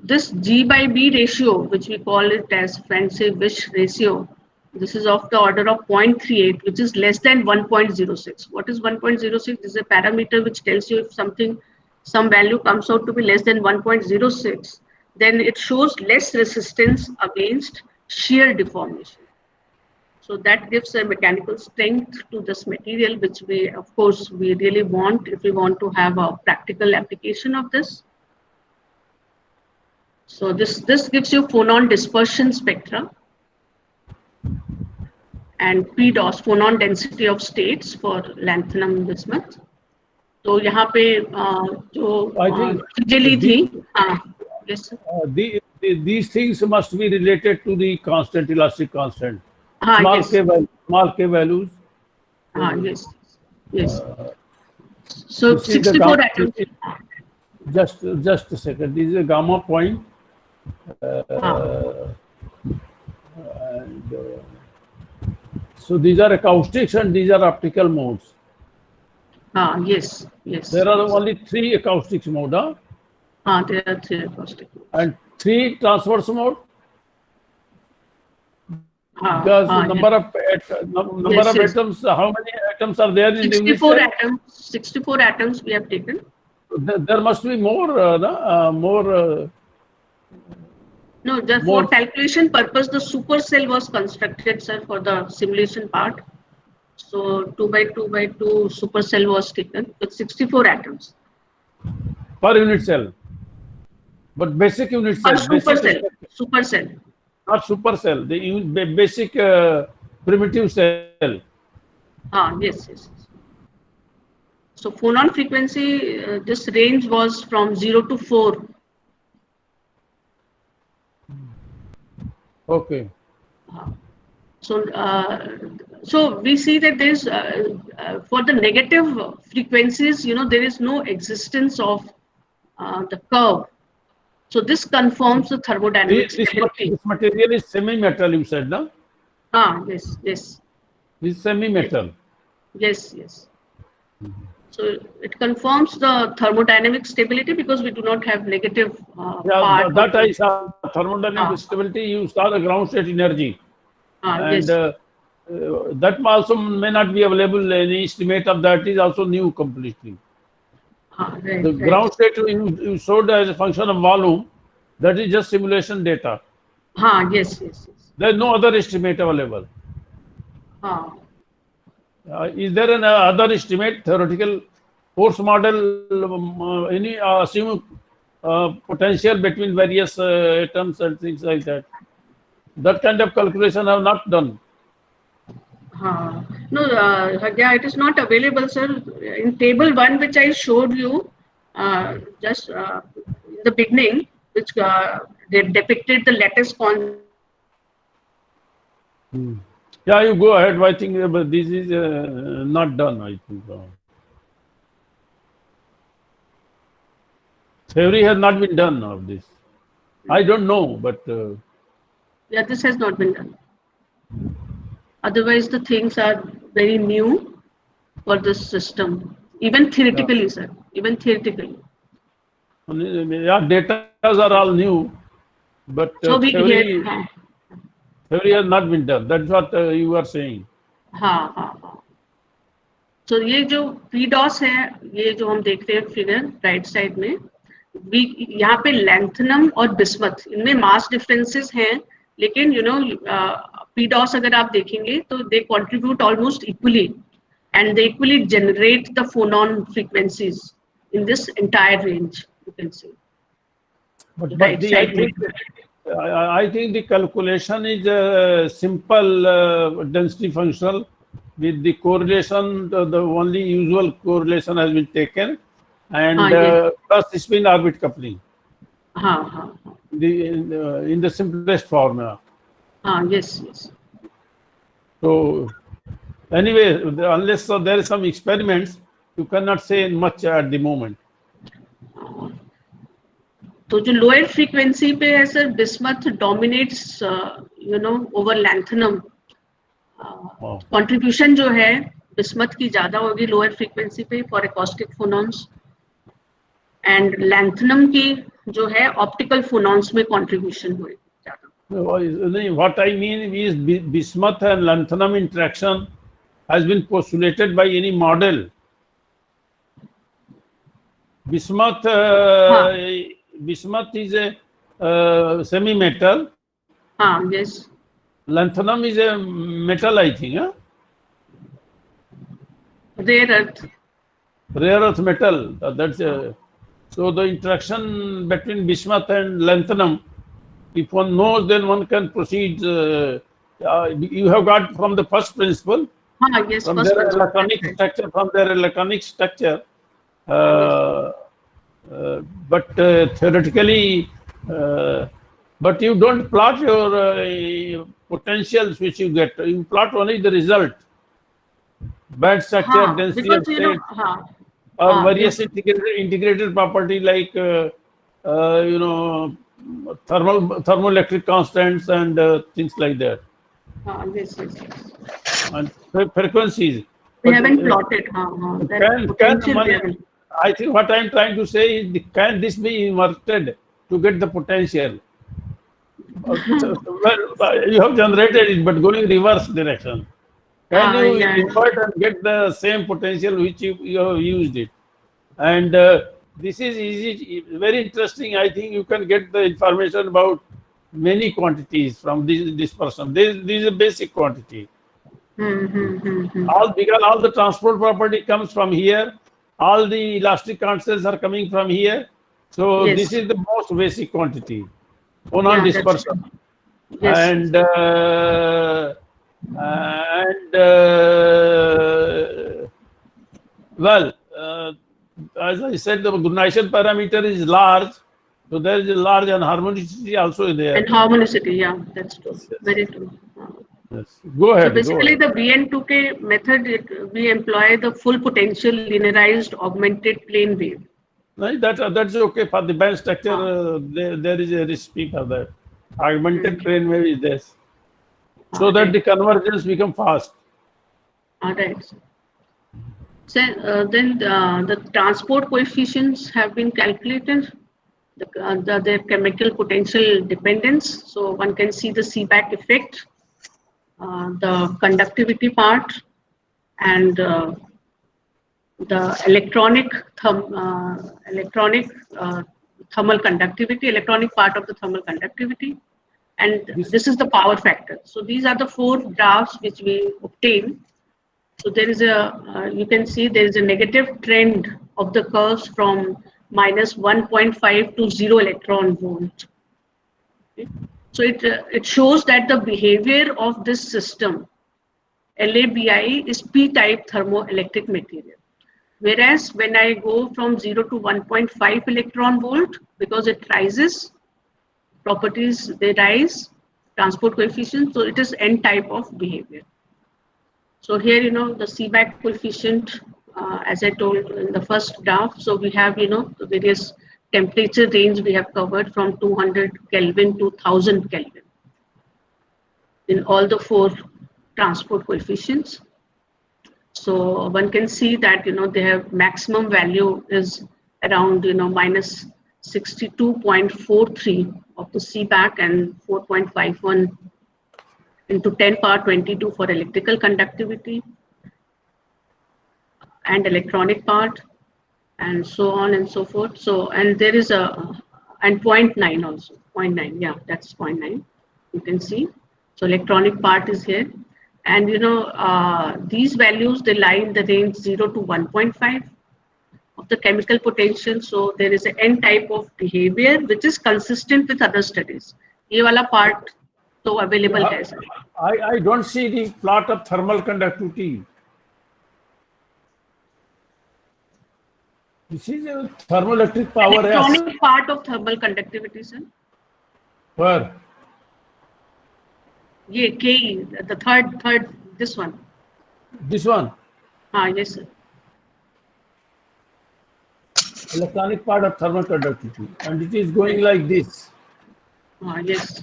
this G by B ratio, which we call it as fancy Wish ratio, this is of the order of 0.38, which is less than 1.06. What is 1.06? This is a parameter which tells you if some value comes out to be less than 1.06, then it shows less resistance against shear deformation. So that gives a mechanical strength to this material, which we really want if we want to have a practical application of this. So this gives you phonon dispersion spectra and PDOS, phonon density of states for lanthanum bismuth. तो यहाँ पे जो I think खिचड़ी थी, हाँ, yes, these things must be related to the constant, elastic constant. हाँ, Small yes, small k values. हाँ, yes, yes. So This is the 64 gamma. atoms. Just a second. This is a gamma point. हाँ, And, so these are acoustics and these are optical modes. हाँ, yes, yes. There are only 3 acoustics mode, huh? हाँ, there are 3 acoustic modes. And 3 transverse mode. हाँ, Because हाँ, number yes. of Yes, yes. atoms, how many atoms are there in the unit 64 cell? atoms. 64 atoms we have taken. There must be more, more. No, just More. for calculation purpose, the supercell was constructed, sir, for the simulation part. So 2 by 2 by 2 supercell was taken with 64 atoms. Per unit cell. But basic unit cell. Or supercell. Supercell. Not supercell. The basic primitive cell. Yes, yes, yes. So phonon frequency, this range was from 0 to 4. Okay. So we see that there's for the negative frequencies, there is no existence of the curve. So this confirms the thermodynamic stability. This material is semi-metal, you said, no? Yes, yes. This is semi-metal. Yes, yes. So it confirms the thermodynamic stability because we do not have negative part. That I saw thermodynamic stability. You saw the ground state energy. And yes. That also may not be available. Any estimate of that is also new completely. Right, The ground state you showed as a function of volume, that is just simulation data. Yes, yes, yes. There is no other estimate available. Is there an other estimate, theoretical force model, any assume potential between various atoms and things like that? That kind of calculation have not done. No, yeah, it is not available, sir. In table 1, which I showed you just in the beginning, which they depicted the lattice con. Yeah, you go ahead. I think this is not done, I think. Theory has not been done of this. I don't know, but... yeah, this has not been done. Otherwise, the things are very new for this system. Even theoretically, sir. Even theoretically. Yeah, data are all new, but So we theory has not been done. That's what you are saying. So ये जो PDOS है, ये जो हम देखते हैं figure right side में, यहाँ पे लैंथनम और बिस्मथ, इनमें मास डिफरेंसेस हैं, लेकिन PDOS अगर आप देखेंगे तो they contribute almost equally and they equally generate the phonon frequencies in this entire range, you can say. But I think the calculation is simple density functional with the correlation, the only usual correlation has been taken, and plus spin orbit coupling. In the simplest form. Yes, yes. So anyway, unless there is some experiments, you cannot say much at the moment. तो जो lower frequency पे है sir, bismuth dominates over lanthanum. Contribution जो है bismuth की ज्यादा होगी lower frequency पे फॉर एकॉस्टिक फोनॉन्स, एंड लैंथनम की जो है ऑप्टिकल फोनॉन्स में कंट्रीब्यूशन हुए ज्यादा. What I mean is bismuth and lanthanum interaction has been postulated by any model. Bismuth is a semi-metal. Yes. Lanthanum is a metal, I think. Rare earth metal. So the interaction between bismuth and lanthanum, if one knows, then one can proceed. You have got from the first principle. Yes. From their electronic structure. but theoretically, but you don't plot your potentials which you get. You plot only the result, band structure, density of because you know, states, or various yes, integrated property like you know, thermoelectric constants and things like that, yes, yes, yes. and frequencies. We But haven't plotted that can potential money? level. I think what I'm trying to say is, can this be inverted to get the potential? Well, you have generated it, but going reverse direction. Can you Yeah, invert and get the same potential which you have used it? And this is easy, very interesting. I think you can get the information about many quantities from this person. This is a basic quantity. Because all the transport property comes from here, all the elastic constants are coming from here. So Yes. this is the most basic quantity, Yeah, Bonon that's dispersion. true. Yes. And well, as I said, the Gunnaisian parameter is large, so there is a large harmonicity also there. And harmonicity, yeah, that's true. Yes, yes. Very true. Yes. Go So ahead. basically, the BN2K method, we employ the full potential linearized augmented plane wave. No, that's okay for the band structure. There is a recipe for that. Augmented plane wave is this, so that the convergence become fast. All right. So then the transport coefficients have been calculated. Their chemical potential dependence. So one can see the Seebeck effect, the conductivity part, and the electronic thermal conductivity, electronic part of the thermal conductivity, and this is the power factor. So these are the 4 graphs which we obtain. So there is a, you can see there is a negative trend of the curves from minus 1.5 to 0 electron volt. Okay. So it shows that the behavior of this system, LABI, is p-type thermoelectric material. Whereas when I go from 0 to 1.5 electron volt, because it rises, properties, they rise, transport coefficient, so it is n-type of behavior. So here, you know, the Seebeck coefficient, as I told in the first graph, so we have, you know, the various temperature range we have covered from 200 Kelvin to 1000 Kelvin in all the 4 transport coefficients. So one can see that, you know, they have maximum value is around, you know, minus 62.43 of the Seebeck and 4.51 into 10 power 22 for electrical conductivity and electronic part, and so on and so forth. So, and there is a, and 0.9 also, 0.9, yeah, that's 0.9, you can see. So electronic part is here. And, you know, these values, they lie in the range 0 to 1.5 of the chemical potential. So there is an N type of behavior, which is consistent with other studies. Ye wala part so available hai. I don't see the plot of thermal conductivity. This is a thermoelectric power. Electronic part of thermal conductivity, sir. Where? Yeah, KE, the third, this one. This one? Yes, sir. Electronic part of thermal conductivity, and it is going like this. Yes.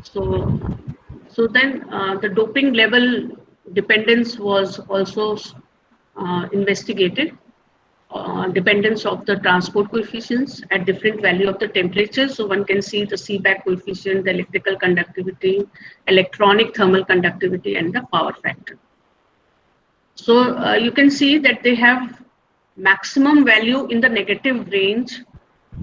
So then the doping level dependence was also investigated. Dependence of the transport coefficients at different value of the temperature. So one can see the Seebeck coefficient, the electrical conductivity, electronic thermal conductivity, and the power factor. So you can see that they have maximum value in the negative range,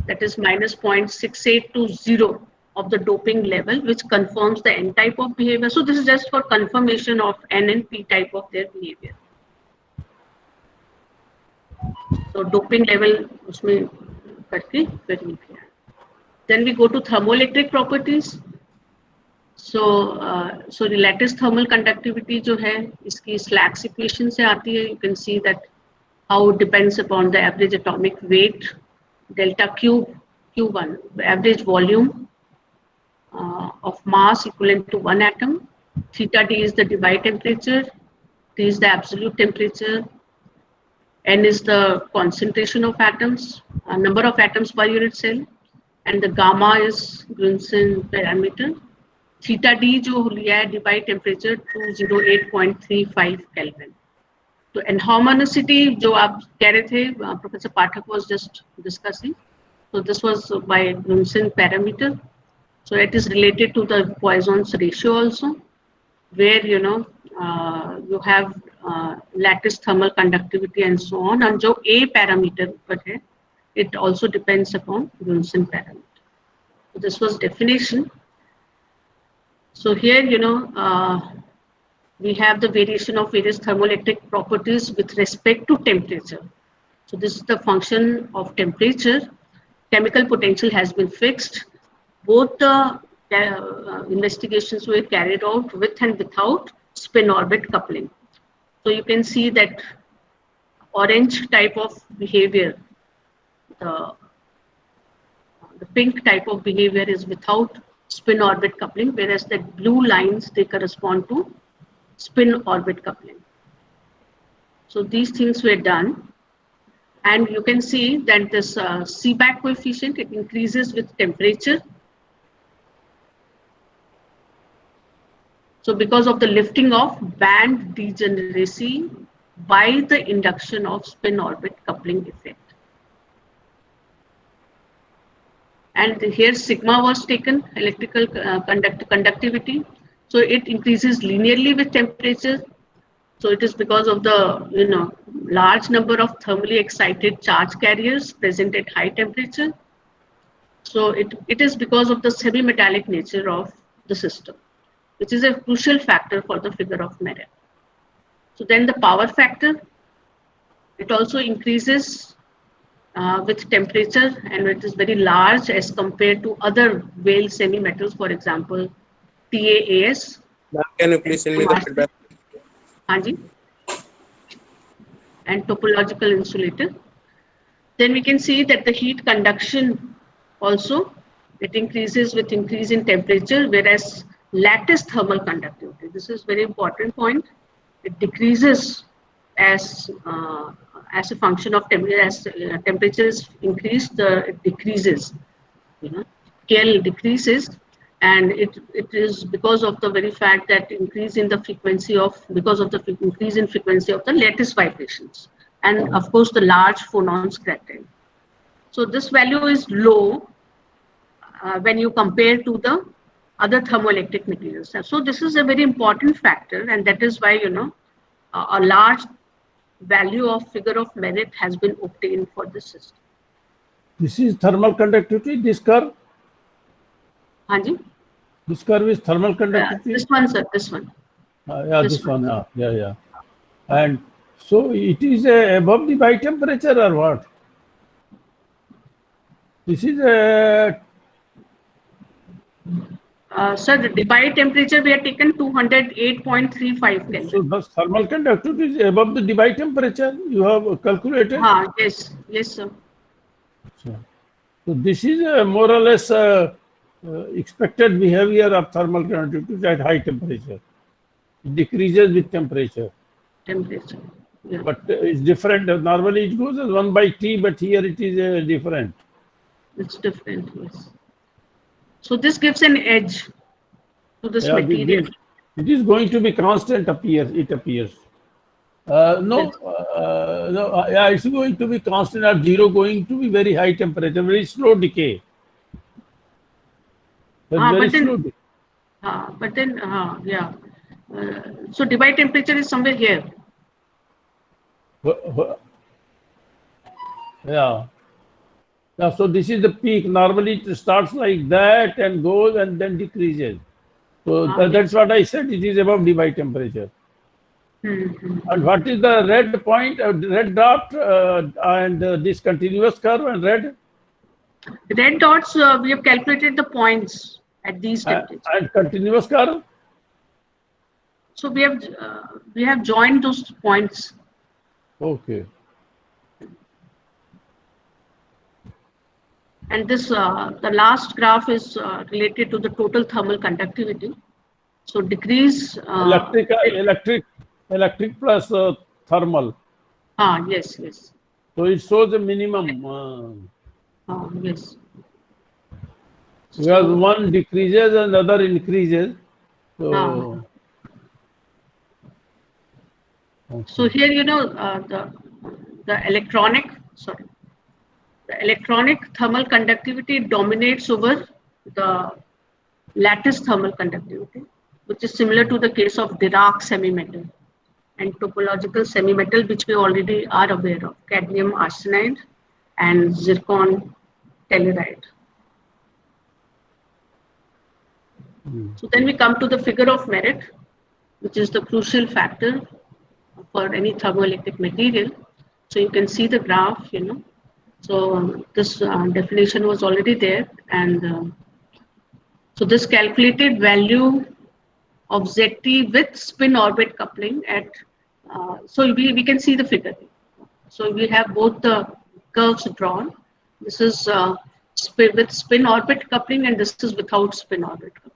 that is minus 0.68 to 0 of the doping level, which confirms the N type of behavior. So this is just for confirmation of N and P type of their behavior. So doping level उसमें करके फिर लिखे. Then we go to thermoelectric properties. So the lattice thermal conductivity जो है इसकी Slack's equation से आती है. You can see that how it depends upon the average atomic weight delta Q1, the average volume of mass equivalent to one atom. Theta D is the Debye temperature, T is the absolute temperature, N is the concentration of atoms, number of atoms per unit cell, and the gamma is Grunstein parameter. Theta D जो लिया है Debye temperature 208.35 Kelvin. तो enharmonicity जो आप कह रहे थे, Professor Pathak was just discussing. So this was by Grunstein parameter. So it is related to the Poisson's ratio also, where you have lattice thermal conductivity and so on. And जो A parameter पर है, it also depends upon Grunstein parameter. So this was definition. So here we have the variation of various thermoelectric properties with respect to temperature. So this is the function of temperature. Chemical potential has been fixed. Both the investigations were carried out with and without spin orbit coupling. So you can see that orange type of behavior, the pink type of behavior is without spin orbit coupling, whereas the blue lines, they correspond to spin orbit coupling. So these things were done, and you can see that this Seebeck coefficient, it increases with temperature. So because of the lifting of band degeneracy by the induction of spin orbit coupling effect. And here sigma was taken, electrical conductivity. So it increases linearly with temperature. So it is because of the large number of thermally excited charge carriers present at high temperature. So it is because of the semi-metallic nature of the system, which is a crucial factor for the figure of merit. So then the power factor, it also increases with temperature, and it is very large as compared to other Weyl semi-metals, for example, TAAS. Can you please send me the feedback? Hanji. And topological insulator. Then we can see that the heat conduction also, it increases with increase in temperature, whereas lattice thermal conductivity, this is very important point, it decreases as a function of temperature. As temperature is increased, it decreases, KL decreases, and it is because of the very fact that increase in the frequency of, because of the increase in frequency of the lattice vibrations, and of course the large phonons crackling. So this value is low when you compare to the other thermoelectric materials. So this is a very important factor, and that is why a large value of figure of merit has been obtained for this system. This is thermal conductivity, this curve? Hanji? This curve is thermal conductivity? This one, sir, this one. This one. Yeah. And so it is above the Debye temperature or what? This is Sir, the Debye temperature we have taken 208.35 Kelvin. So the thermal conductivity is above the Debye temperature you have calculated? Yes, sir. So this is more or less expected behavior of thermal conductivity at high temperature. It decreases with temperature. Yeah. But it's different. Normally it goes as 1/T, but here it is different. It's different, yes. So this gives an edge to this material. It is going to be constant, it appears. No, it's going to be constant at zero, going to be very high temperature, very slow decay. But then, so Debye temperature is somewhere here. Yeah. So this is the peak. Normally it starts like that and goes and then decreases. So that's what I said. It is above Debye temperature. And what is the red point, red dot, and this continuous curve and red? Red dots, we have calculated the points. at these temperatures. And continuous curve? So we have joined those points. Okay. And this the last graph is related to the total thermal conductivity. So decrease. Electric plus thermal. Yes. So it shows a minimum. Yes. Because one decreases and other increases. So, so here, the electronic thermal conductivity dominates over the lattice thermal conductivity, which is similar to the case of Dirac semi-metal and topological semi-metal, which we already are aware of, cadmium arsenide and zircon telluride. So then we come to the figure of merit, which is the crucial factor for any thermoelectric material. So you can see the graph, So this definition was already there, and so this calculated value of ZT with spin orbit coupling at, so we can see the figure. So we have both the curves drawn. This is with spin orbit coupling, and this is without spin orbit coupling.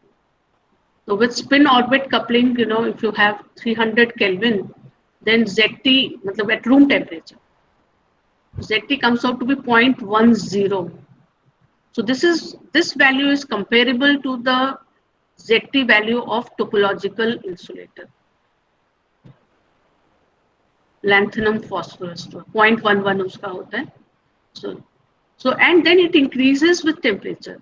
So with spin orbit coupling, if you have 300 Kelvin, then ZT, at room temperature, ZT comes out to be 0.10. So this value is comparable to the ZT value of topological insulator, lanthanum phosphorus, 0.11 uska hota hai. So and then it increases with temperature,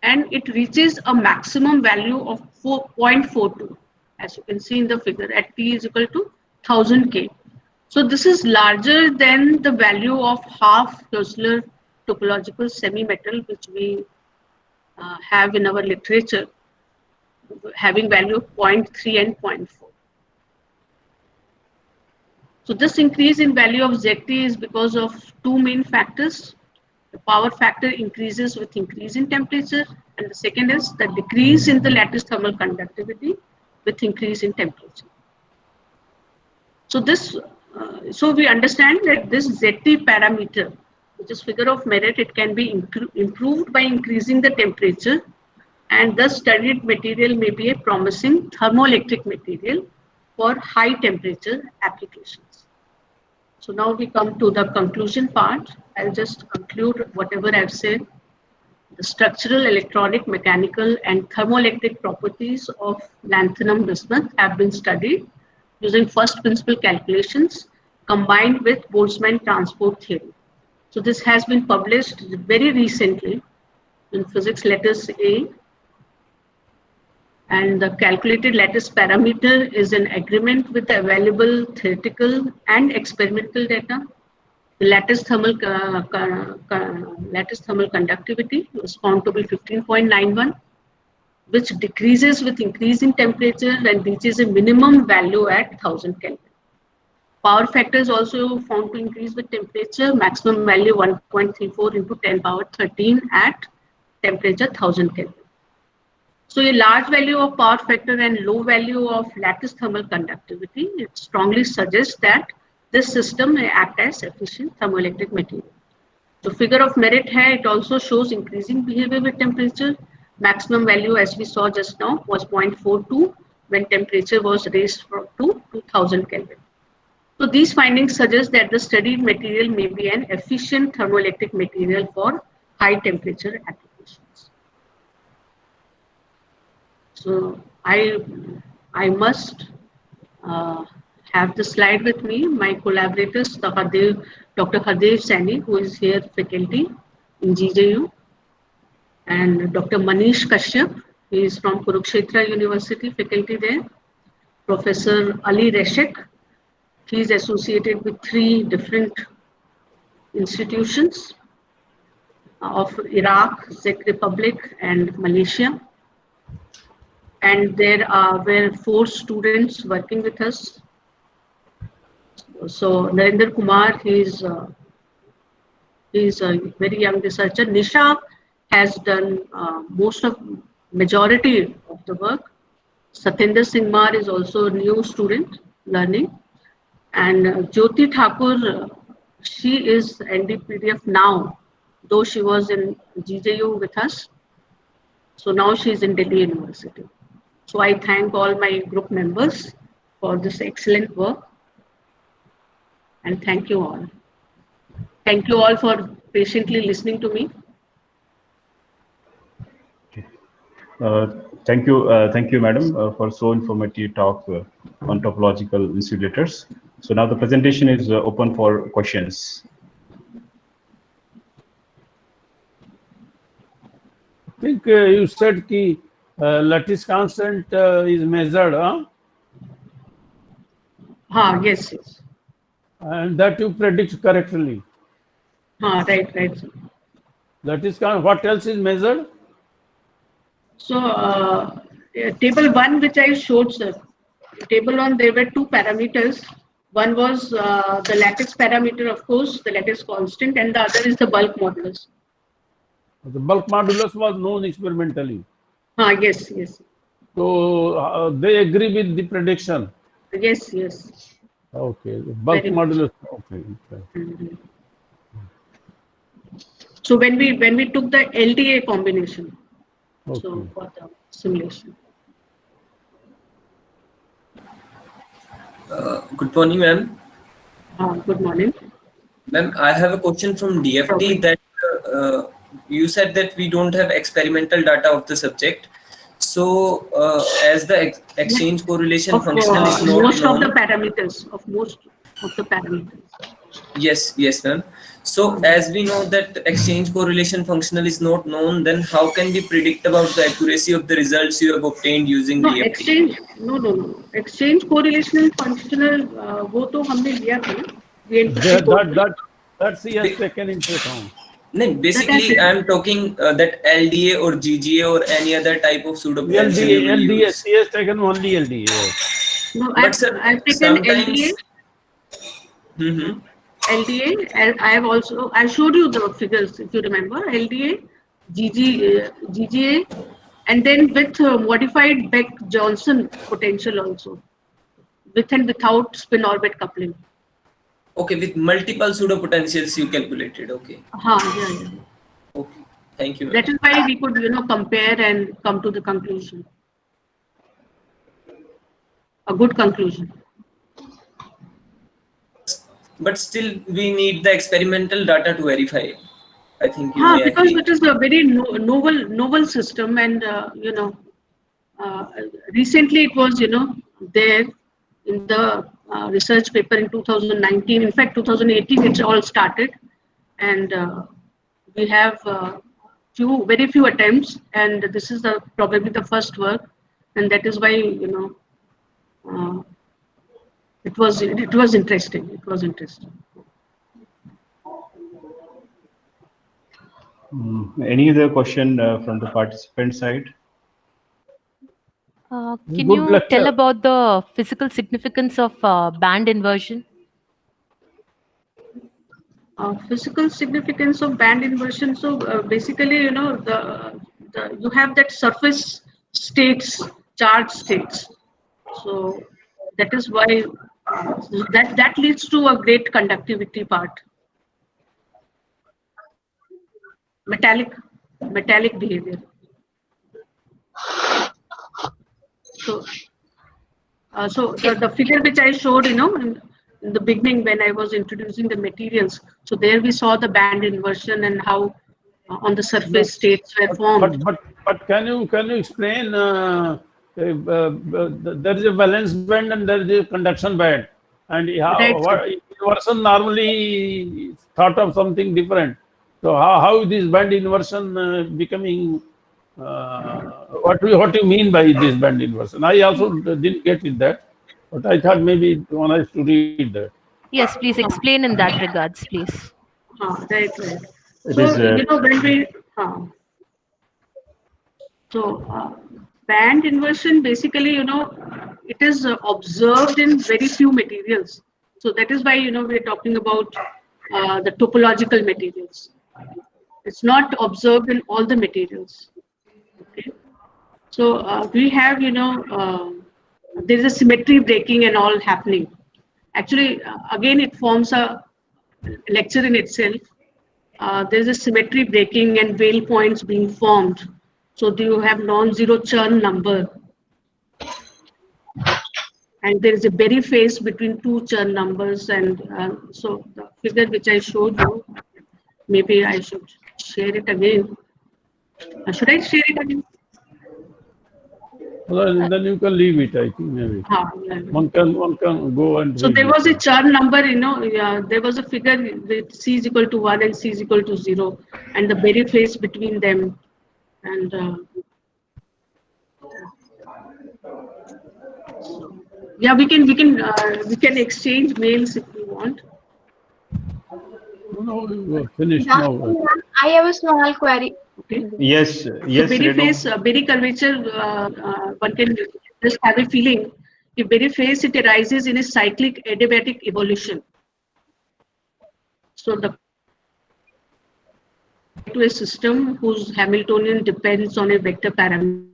and it reaches a maximum value of 0.42, as you can see in the figure, at T is equal to 1000 K. So this is larger than the value of half Koestler topological semi-metal, which we have in our literature, having value of 0.3 and 0.4. So this increase in value of ZT is because of two main factors. The power factor increases with increase in temperature, and the second is the decrease in the lattice thermal conductivity with increase in temperature. So so we understand that this ZT parameter, which is figure of merit, it can be improved by increasing the temperature, and thus studied material may be a promising thermoelectric material for high temperature applications. So now we come to the conclusion part. I'll just conclude whatever I've said. The structural, electronic, mechanical, and thermoelectric properties of lanthanum bismuth have been studied using first principle calculations combined with Boltzmann transport theory. So this has been published very recently in Physics Letters A, and the calculated lattice parameter is in agreement with the available theoretical and experimental data. The lattice thermal conductivity was found to be 15.91, which decreases with increase in temperature and reaches a minimum value at 1000 Kelvin. Power factor is also found to increase with temperature, maximum value 1.34 into 10 power 13 at temperature 1000 Kelvin. So a large value of power factor and low value of lattice thermal conductivity, it strongly suggests that this system may act as efficient thermoelectric material. So figure of merit hai, it also shows increasing behavior with temperature. Maximum value, as we saw just now, was 0.42 when temperature was raised to 2000 Kelvin. So these findings suggest that the studied material may be an efficient thermoelectric material for high temperature applications. So I must have the slide with me. My collaborators, Dr. Hardev Saini, who is here faculty in GJU, and Dr. Manish Kashyap, he is from Kurukshetra University, faculty there. Professor Ali Reshek, he is associated with 3 different institutions of Iraq, Czech Republic, and Malaysia. And there were 4 students working with us. So Narendra Kumar, he is a very young researcher. Nisha has done majority of the work. Satinder Singh Mar is also a new student learning. And Jyoti Thakur, she is NDPDF now, though she was in GJU with us. So now she is in Delhi University. So I thank all my group members for this excellent work. And thank you all. Thank you all for patiently listening to me. Thank you, madam, for so informative talk on topological insulators. So now the presentation is open for questions. I think you said that lattice constant is measured, huh? Yes, yes. And that you predict correctly. Right. Lattice constant, what else is measured? So, table 1, which I showed, sir. Table 1, there were 2 parameters. One was the lattice parameter, of course, the lattice constant, and the other is the bulk modulus. The bulk modulus was known experimentally. Yes. So they agree with the prediction. Yes. Okay, the bulk Very modulus. Okay. Mm-hmm. So when we took the LDA combination, Okay. so for the simulation. Good morning, ma'am. Good morning. Ma'am, I have a question from DFT Okay. that you said that we don't have experimental data of the subject. So, as the exchange correlation Of functional is not most known. of the parameters, Yes, ma'am. So, as we know that exchange correlation functional is not known, then how can we predict about the accuracy of the results you have obtained using DFT? No. Exchange correlational functional, वो तो हमने लिया था ना. That's he has taken into account. No, basically, I am talking that LDA or GGA or any other type of pseudo potential you will LDA, use. he has taken only LDA. Yes. No, But sir, I've taken LDA. Mm-hmm. LDA, and I showed you the figures if you remember. LDA, GGA, and then with modified Beck-Johnson potential also, with and without spin orbit coupling. Okay, with multiple pseudo potentials you calculated. Okay. Yeah. Okay. Thank you. That is why we could, compare and come to the conclusion. A good conclusion. But still, we need the experimental data to verify. I think you may Because agree. it is a very novel system, and recently it was there in the research paper in 2019. In fact, 2018 it all started, and we have very few attempts, and this is probably the first work, and that is why it was interesting. It was interesting. Any other question from the participant side? Can Good you lecture. tell about the physical significance of band inversion? Physical significance of band inversion. So basically, you have that surface states, charge states. So that is why that leads to a great conductivity part. Metallic behavior. So the figure which I showed, in the beginning when I was introducing the materials, so there we saw the band inversion and how on the surface states were formed. But can you explain? There is a valence band and there is a conduction band, and inversion normally thought of something different. So how this band inversion becoming? What do you mean by this band inversion? I also didn't get it that, but I thought maybe one has to read that. Yes, please explain in that regards, please. Right. It So is, when we band inversion, basically, it is observed in very few materials. So that is why we're talking about the topological materials. It's not observed in all the materials. Okay. So we have, there is a symmetry breaking and all happening. Actually, again, it forms a lecture in itself. There's a symmetry breaking and veil points being formed. So you have non-zero churn number. And there is a berry phase between two churn numbers. And so the figure which I showed you, maybe I should share it again. Should I share it again? Well, then you can leave it, I think, maybe. Yeah. One can go and So read there it. was a churn number, there was a figure with C is equal to 1 and C is equal to 0, and the berry phase between them. And yeah, we can exchange mails if you want. No, we are finished now. I have a small query. Okay. Yes, yes, Berry Renu. phase, berry curvature, one can just have a feeling. If berry phase, it arises in a cyclic adiabatic evolution. So to a system whose Hamiltonian depends on a vector parameter.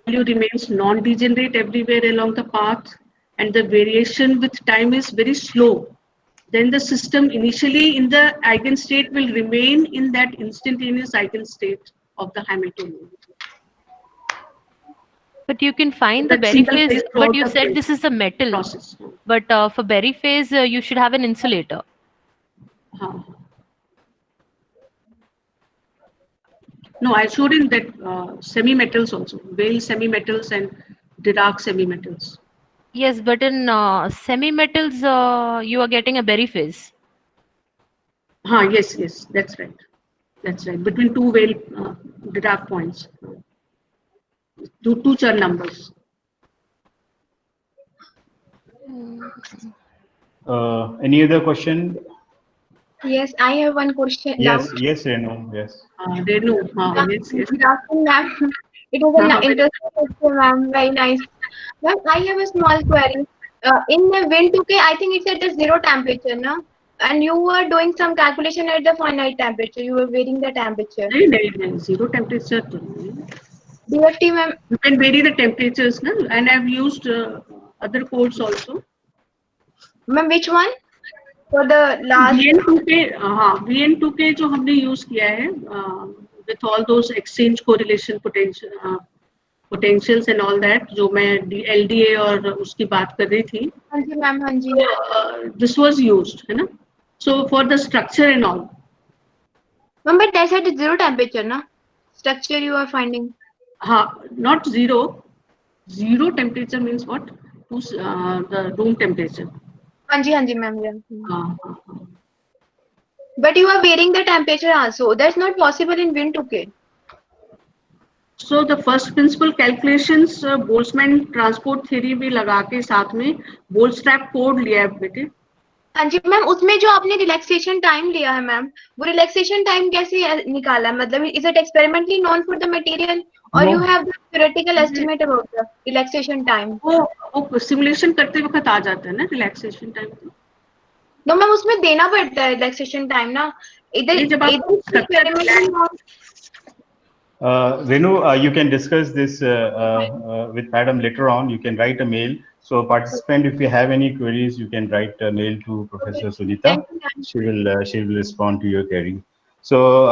Value remains non-degenerate everywhere along the path, and the variation with time is very slow. Then the system initially in the eigenstate will remain in that instantaneous eigenstate of the Hamiltonian. But you can find The the berry single phase, phase but throughout you the said phase this is a metal. process. But for berry phase, you should have an insulator. No, I showed in that semi-metals also, Weyl semi-metals and Dirac semi-metals. Yes, but in semi-metals, you are getting a berry phase. Yes, that's right. That's right. Between two Weyl Dirac points, two churn numbers. Any other question? Yes, I have one question. Yes, Doubt. yes, Renu. Yes. Renu, yes. Good afternoon, ma'am. It was an interesting question, ma'am. Very nice. Ma'am, I have a small query. In the wind 2K, I think it's at the zero temperature, no? And you were doing some calculation at the finite temperature. You were varying the temperature. No, zero temperature. DFT, ma'am. You can vary the temperatures, no? And I've used other codes also. Ma'am, which one? For the last. VN2K जो हमने use किया है with all those exchange correlation potentials and all that जो मैं LDA और उसकी बात कर रही थी. हाँ जी मैम, हाँ जी. This was used, है ना? So for the structure and all. Ma'am, but that's at zero temperature, na? Structure you are finding. Not zero. Zero temperature means what? The room temperature. हाँ जी ma'am. But you are varying the temperature also. That's not possible in wind 2K. So the first principle calculations Boltzmann transport theory भी लगा के साथ में Bootstrap code लिया है बेटे. हाँ जी मैम, उसमें जो आपने रिलैक्सेशन टाइम लिया है मैम, वो रिलैक्सेशन टाइम कैसे निकाला? मतलब is it experimentally known for the material और you have the theoretical estimate about the relaxation time? वो सिमुलेशन करते वक्त आ जाता है ना रिलैक्सेशन टाइम. नो मैम, उसमें देना पड़ता है रिलैक्सेशन टाइम ना. Renu, you can discuss this with Madam later on. You can write a mail. So participant, if you have any queries, you can write a mail to Professor Sunita. She will respond to your query. So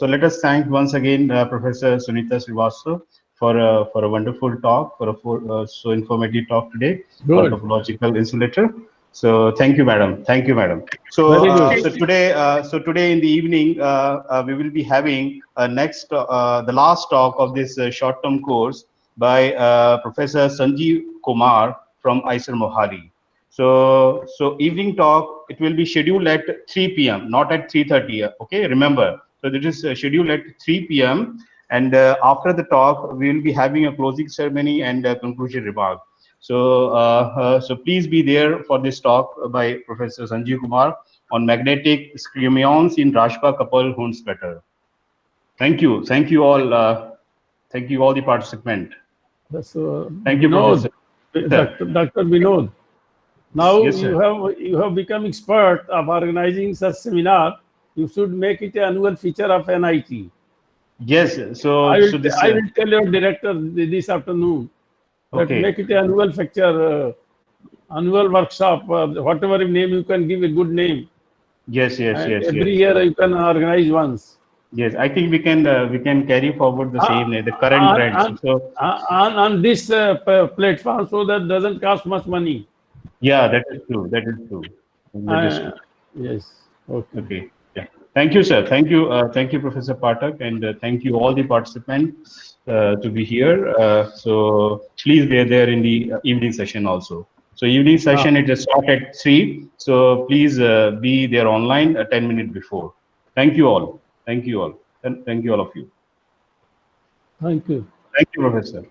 let us thank once again Professor Sunita Srivastava for a wonderful talk, for a so informative talk today for topological insulator. So thank you, madam. Thank you, madam. So today in the evening we will be having the last talk of this short-term course by Professor Sanjeev Kumar from IISER Mohali. So evening talk, it will be scheduled at 3 p.m. not at 3:30. Okay, remember. So it is scheduled at 3 p.m. and after the talk we will be having a closing ceremony and a conclusion remark. So please be there for this talk by Professor Sanjeev Kumar on magnetic skyrmions in Rashba couple Hund splatter. Thank you all. Thank you all the participants. Thank you, Vinod, Professor. Dr. Vinod. Now Yes, you have become expert of organizing such seminar. You should make it an annual feature of NIT. Yes. So I will, so this. I will tell your director this afternoon that Okay. make it an annual fixture, annual workshop, whatever name you can give a good name. Yes. Yes. And Yes. every Yes. year you can organize once. Yes. I think we can carry forward the same the current trends. So On this platform, so that doesn't cost much money. yeah, that is true. That is true. That is true. Yes. Okay. Okay. Yeah. Thank you, sir. Thank you, Professor Pathak, and thank you all the participants to be here. So please be there in the evening session also. So evening session it is start at 3. So please be there online 10 minutes before. Thank you all. Thank you all. And thank you all of you. Thank you. Thank you, Professor.